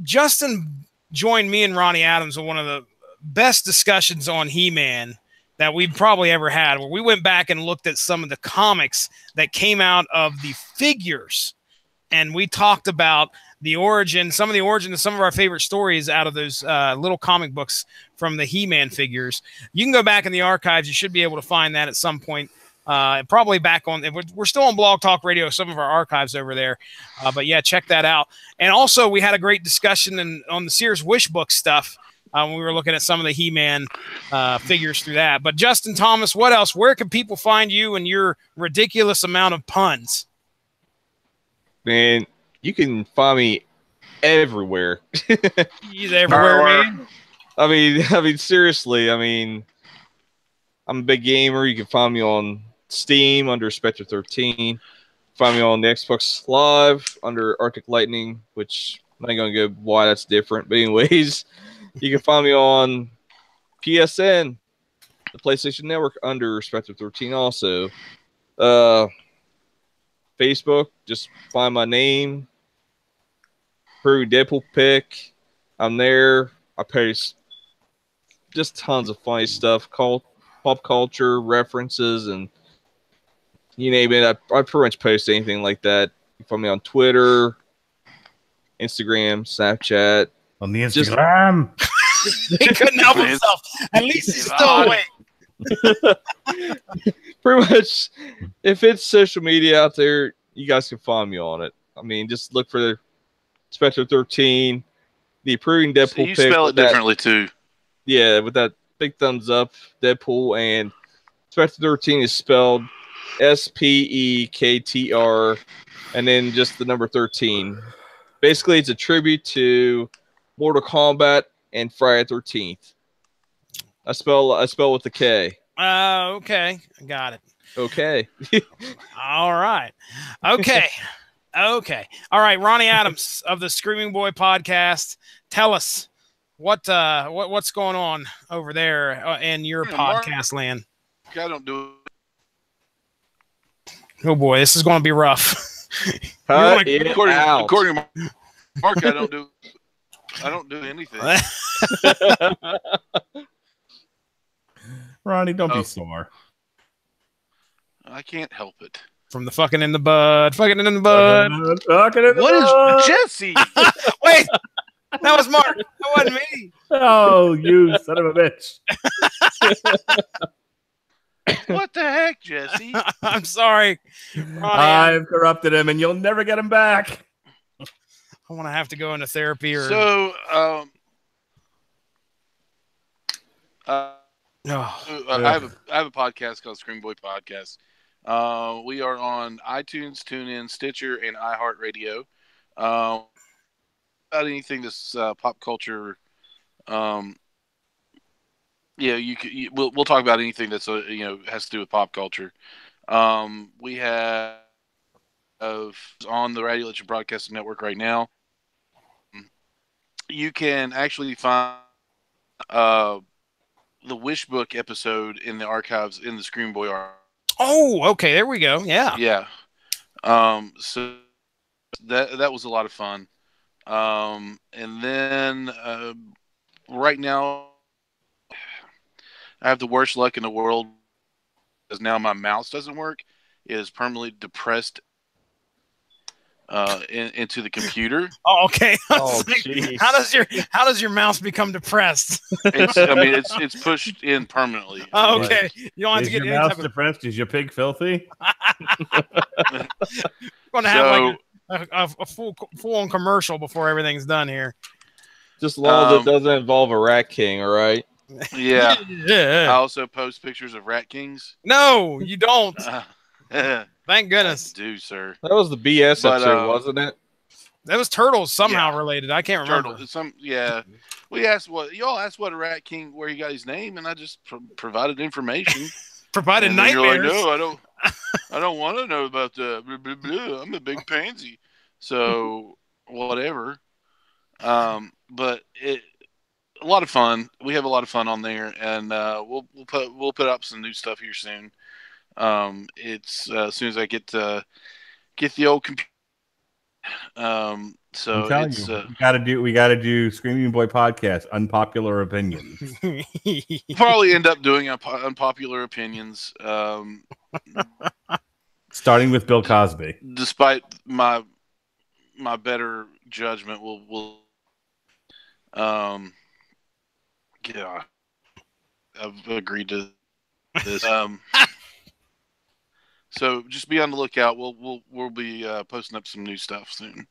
Justin joined me and Ronnie Adams on one of the best discussions on He-Man that we've probably ever had, where we went back and looked at some of the comics that came out of the figures. And we talked about the origin, some of the origin of some of our favorite stories out of those little comic books from the He-Man figures. You can go back in the archives. You should be able to find that at some point. Probably back on. We're still on Blog Talk Radio, some of our archives over there. But yeah, check that out. And also, we had a great discussion on the Sears Wish Book stuff when we were looking at some of the He-Man figures through that. But Justin Thomas, what else? Where can people find you and your ridiculous amount of puns?
Man, you can find me everywhere.
He's everywhere, man.
I mean, seriously. I mean, I'm a big gamer. You can find me on Steam under Spectre 13. Find me on the Xbox Live under Arctic Lightning, which I'm not going to go why that's different. But anyways, you can find me on PSN, the PlayStation Network, under Spectre 13 also. Facebook, just find my name. Peru Deadpool pick. I'm there. I post just tons of funny stuff, pop culture references, and you name it. I pretty much post anything like that. You find me on Twitter, Instagram, Snapchat.
On the Instagram.
He couldn't help himself. At least he's still awake.
Pretty much, if it's social media out there, you guys can find me on it. I mean, just look for Spectre 13, the approving Deadpool pick.
You spell it differently too.
Yeah, with that big thumbs up, Deadpool, and Spectre 13 is spelled SPEKTR, and then just the number 13. Basically, it's a tribute to Mortal Kombat and Friday the 13th. I spell with the K.
Okay. Got it.
Okay.
All right. Okay. Okay. All right. Ronnie Adams of the Screaming Boy podcast. Tell us what's going on over there in your podcast land.
I don't do it.
Oh boy, this is going to be rough.
According to Mark, I don't do anything.
Ronnie, don't be sore.
I can't help it.
From the fucking in the bud. Fucking in the bud.
What is Jesse?
Wait, that was Mark. That wasn't me.
Oh, you son of a bitch.
What the heck, Jesse?
I'm sorry.
Ronnie, I've corrupted him, and you'll never get him back.
I want to have to go into therapy or.
So,
Oh,
I have a podcast called Scream Boy Podcast. We are on iTunes, TuneIn, Stitcher, and iHeartRadio. About anything that's pop culture, we'll talk about anything that's has to do with pop culture. We have on the Radio Legend Broadcasting Network right now. You can actually find the Wish Book episode in the archives in the Scream Boy archive.
Oh, okay, there we go. Yeah.
Yeah. So that was a lot of fun. And then right now I have the worst luck in the world because now my mouse doesn't work. It is permanently depressed. into the computer.
Oh, okay.
Oh,
Like,
jeez.
how does your mouse become depressed?
It's pushed in permanently.
Oh,
Like,
okay. You don't have
Is
to get
your
any
mouse
type of.
depressed? Is your pig filthy?
Going to have like a full on commercial before everything's done here.
Just as long as it doesn't involve a Rat King, all right?
Yeah. I
Yeah.
also post pictures of rat kings.
No, you don't.
I
Thank goodness.
do, sir.
That was the BS
But,
episode, wasn't it?
That was turtles somehow
Yeah.
related. I can't remember.
Turtle. We asked y'all asked what a rat king, where he got his name, and I just provided information.
Provided
And then
nightmares.
you're like, no, I don't want to know about the blah, blah, blah. I'm a big pansy. So whatever. But a lot of fun. We have a lot of fun on there, and we'll put up some new stuff here soon. It's as soon as I get the old computer. So
I'm telling
it's
you, we gotta do Screaming Boy podcast, unpopular opinions.
probably end up doing unpopular opinions.
Starting with Bill Cosby.
Despite my better judgment, will yeah, I've agreed to this. So just be on the lookout. We'll be posting up some new stuff soon.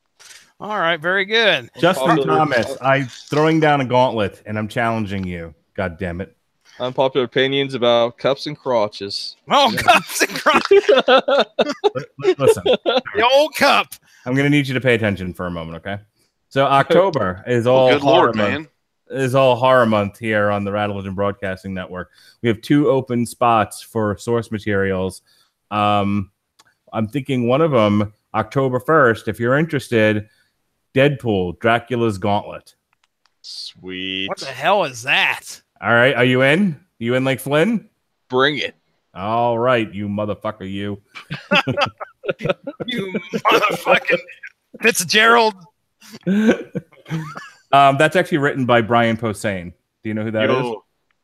All right, very good.
Justin Thomas, I'm throwing down a gauntlet and I'm challenging you. God damn it.
Unpopular opinions about cups and crotches.
Oh, cups and crotches.
Listen,
The old cup.
I'm gonna need you to pay attention for a moment, okay? So October is all
Good
horror
Lord,
month.
man.
Is all horror month here on the Rattlevision Broadcasting Network. We have 2 open spots for source materials. I'm thinking one of them, October 1st, if you're interested, Deadpool, Dracula's Gauntlet.
Sweet.
What the hell is that?
All right, are you in? You in like Flynn?
Bring it.
All right, you motherfucker, you.
You motherfucking Fitzgerald.
That's actually written by Brian Posehn. Do you know who that is?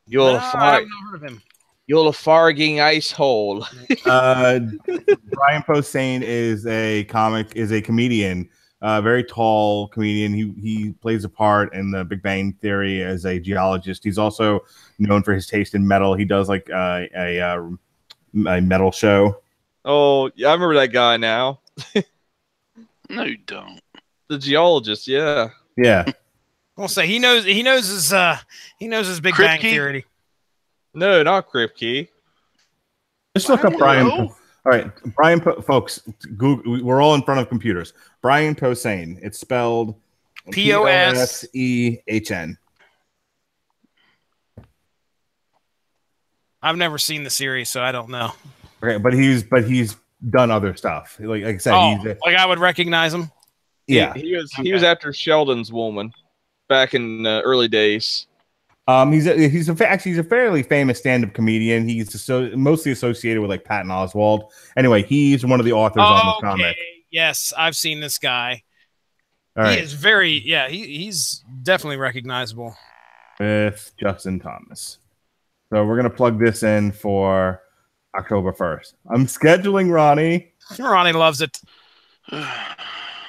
You're
I have not heard of him.
You're a farging ice hole.
Brian Posehn is a comedian, very tall comedian. He plays a part in the Big Bang Theory as a geologist. He's also known for his taste in metal. He does like a metal show.
Oh, yeah, I remember that guy now.
No, you don't.
The geologist, yeah.
Yeah.
We'll say he knows his Big
Kripke?
Bang Theory.
No, not Kripke.
Just look up Brian. All right, Brian, folks, Google. We're all in front of computers. Brian Posehn. It's spelled Posehn.
I've never seen the series, so I don't know.
Okay, but he's done other stuff. Like I said,
like I would recognize him.
Yeah,
He was after Sheldon's woman back in the early days.
He's a fairly famous stand-up comedian. He's mostly associated with like Patton Oswalt. Anyway, he's one of the authors on this comic.
Yes, I've seen this guy.
All right.
He is very he's definitely recognizable.
With Justin Thomas. So we're gonna plug this in for October 1st. I'm scheduling Ronnie.
Ronnie loves it.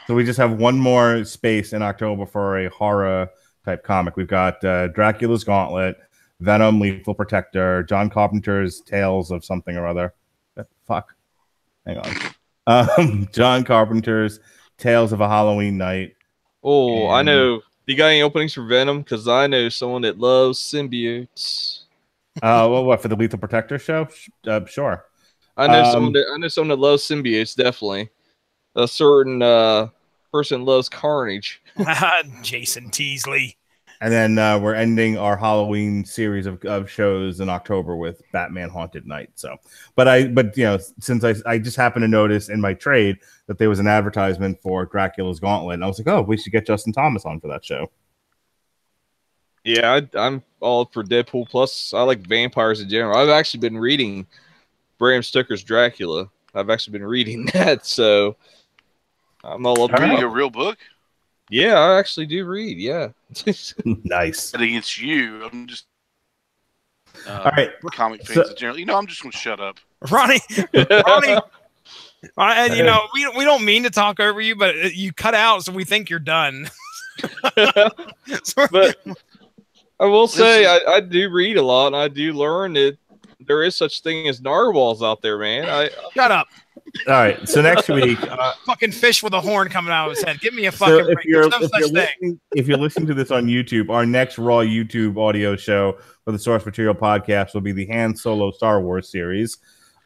So we just have one more space in October for a horror type comic. We've got Dracula's Gauntlet, Venom, Lethal Protector, John Carpenter's Tales of something or other. Fuck. Hang on. John Carpenter's Tales of a Halloween Night.
Oh, I know. You got any openings for Venom? Because I know someone that loves symbiotes.
Well, what for the Lethal Protector show? Sure.
I know someone that loves symbiotes. Definitely, a certain person loves Carnage.
Jason Teasley.
And then we're ending our Halloween series of shows in October with Batman Haunted Night. So, but you know, since I just happened to notice in my trade that there was an advertisement for Dracula's Gauntlet, and I was like, oh, we should get Justin Thomas on for that show.
Yeah, I'm all for Deadpool. Plus, I like vampires in general. I've actually been reading Bram Stoker's Dracula. I've actually been reading that, so I'm all up.
Reading a real book?
Yeah, I actually do read. Yeah,
Nice.
Against you, I'm just
all right.
comic fans in general. You know, I'm just gonna shut up.
Ronnie And you know, we don't mean to talk over you, but you cut out, so we think you're done.
But I will say, I do read a lot, and I do learn that there is such thing as narwhals out there, man.
Shut up.
All right. So next week,
fucking fish with a horn coming out of his head. Give me a fucking break.
If you're listening to this on YouTube, our next Raw YouTube audio show for the Source Material podcast will be the Han Solo Star Wars series.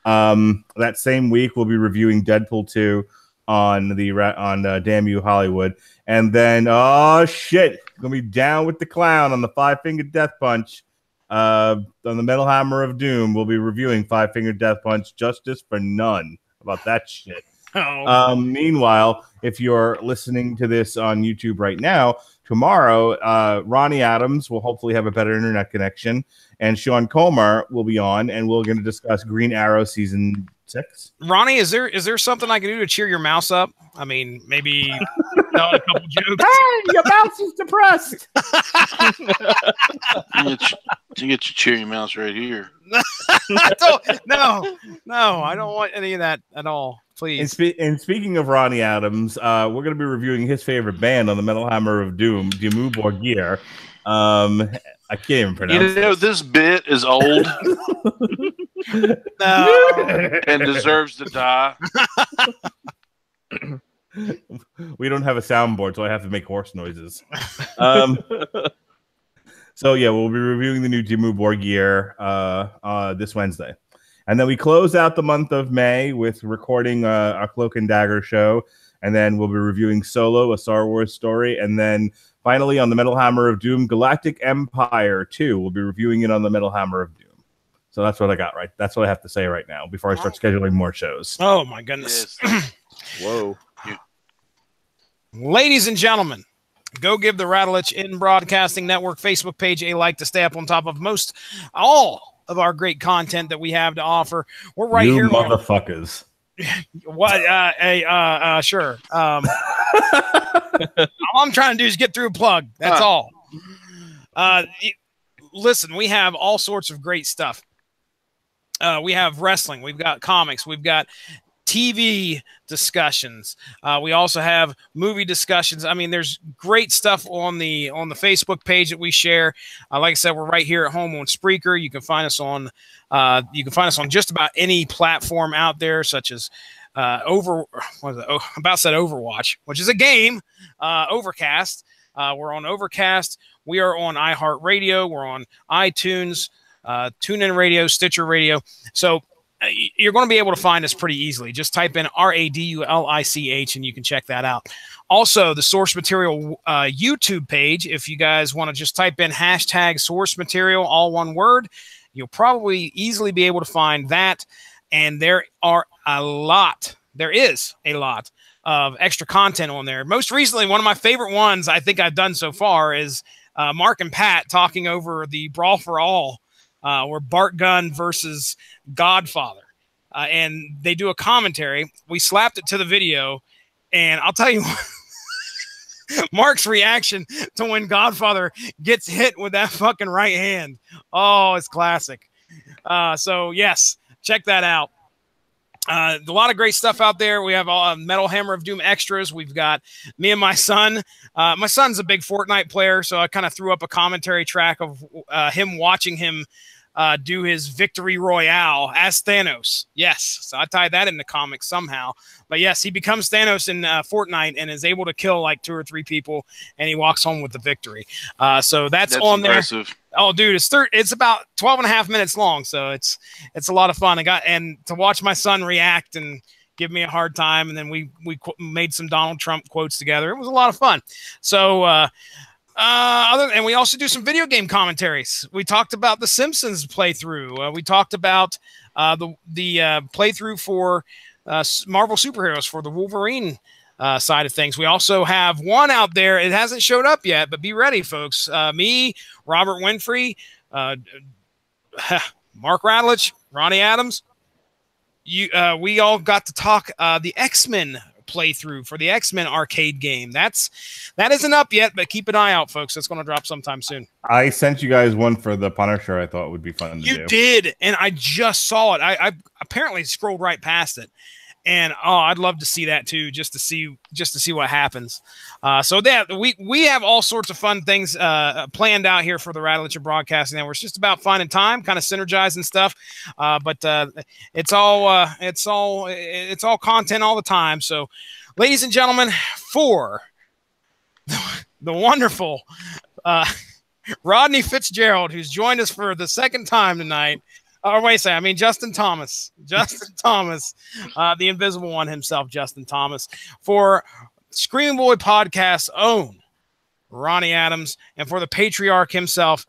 That same week, we'll be reviewing Deadpool 2 on Damn You Hollywood, and then gonna be down with the clown on the Five Finger Death Punch. On the Metal Hammer of Doom, we'll be reviewing Five Finger Death Punch: Justice for None. About that shit. Meanwhile, if you're listening to this on YouTube right now, tomorrow, Ronnie Adams will hopefully have a better internet connection, and Sean Comer will be on, and we're going to discuss Green Arrow season 6.
Ronnie, is there something I can do to cheer your mouse up? I mean, maybe tell a couple jokes.
Hey, your mouse is depressed.
You get your cheery mouse right here.
No, I don't want any of that at all. Please.
And speaking of Ronnie Adams, we're going to be reviewing his favorite band on the Metal Hammer of Doom, Dimmu Borgir. I can't even pronounce.
You know, this bit is old.
No.
And deserves to die.
We don't have a soundboard, so I have to make horse noises. So yeah, we'll be reviewing the new Dimmu Borgir this Wednesday. And then we close out the month of May with recording our Cloak and Dagger show. And then we'll be reviewing Solo, a Star Wars story. And then finally on the Metal Hammer of Doom, Galactic Empire 2. We'll be reviewing it on the Metal Hammer of Doom. So that's what I got right. That's what I have to say right now before I start scheduling more shows.
Oh, my goodness.
Yes.
Whoa.
Ladies and gentlemen, go give the Rattlich in Broadcasting Network Facebook page a like to stay up on top of all of our great content that we have to offer. We're right here.
Motherfuckers.
What? Sure. All I'm trying to do is get through a plug. That's all. Listen, we have all sorts of great stuff. We have wrestling. We've got comics. We've got TV discussions. We also have movie discussions. I mean, there's great stuff on the Facebook page that we share. Like I said, we're right here at home on Spreaker. You can find us on just about any platform out there, such as Overwatch, which is a game. Overcast. We're on Overcast. We are on iHeartRadio. We're on iTunes, TuneIn Radio, Stitcher Radio. So you're going to be able to find us pretty easily. Just type in RADULICH and you can check that out. Also, the Source Material YouTube page, if you guys want to just type in hashtag Source Material, all one word, you'll probably easily be able to find that. And there is a lot of extra content on there. Most recently, one of my favorite ones I think I've done so far is Mark and Pat talking over the Brawl for All, where Bart Gunn versus Godfather. And they do a commentary. We slapped it to the video, and I'll tell you what, Mark's reaction to when Godfather gets hit with that fucking right hand. Oh, it's classic. So, yes, check that out. A lot of great stuff out there. We have Metal Hammer of Doom extras. We've got me and my son. My son's a big Fortnite player, so I kind of threw up a commentary track of him watching him do his victory royale as Thanos. Yes, so I tied that in the comics somehow. But yes, he becomes Thanos in Fortnite and is able to kill like 2 or 3 people, and he walks home with the victory. So that's on impressive. There. Oh, dude, it's about 12 and a half minutes long, so it's a lot of fun. And to watch my son react and give me a hard time, and then we made some Donald Trump quotes together. It was a lot of fun. So. And we also do some video game commentaries. We talked about the Simpsons playthrough. We talked about the playthrough for Marvel superheroes for the Wolverine side of things. We also have one out there. It hasn't showed up yet, but be ready, folks. Me, Robert Winfrey, Mark Rattlich, Ronnie Adams. We all got to talk the X-Men playthrough for the X-Men arcade game. That isn't up yet, but keep an eye out, folks. It's going to drop sometime soon.
I sent you guys one for the Punisher. I thought would be fun to do.
You did, and I just saw it. I apparently scrolled right past it, And I'd love to see that too, just to see what happens. So that we have all sorts of fun things planned out here for the Rattleture Broadcasting Network. It's just about finding time, kind of synergizing stuff. But it's all content all the time. So, ladies and gentlemen, for the wonderful Rodney Fitzgerald, who's joined us for the second time tonight. Or wait a second, I mean Justin Thomas. Justin Thomas, the invisible one himself, Justin Thomas. For Screaming Boy Podcast's own Ronnie Adams, and for the patriarch himself,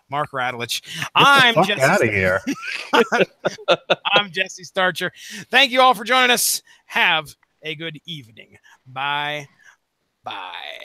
Mark Radulich. I'm
Jesse out of here.
I'm Jesse Starcher. Thank you all for joining us. Have a good evening. Bye. Bye.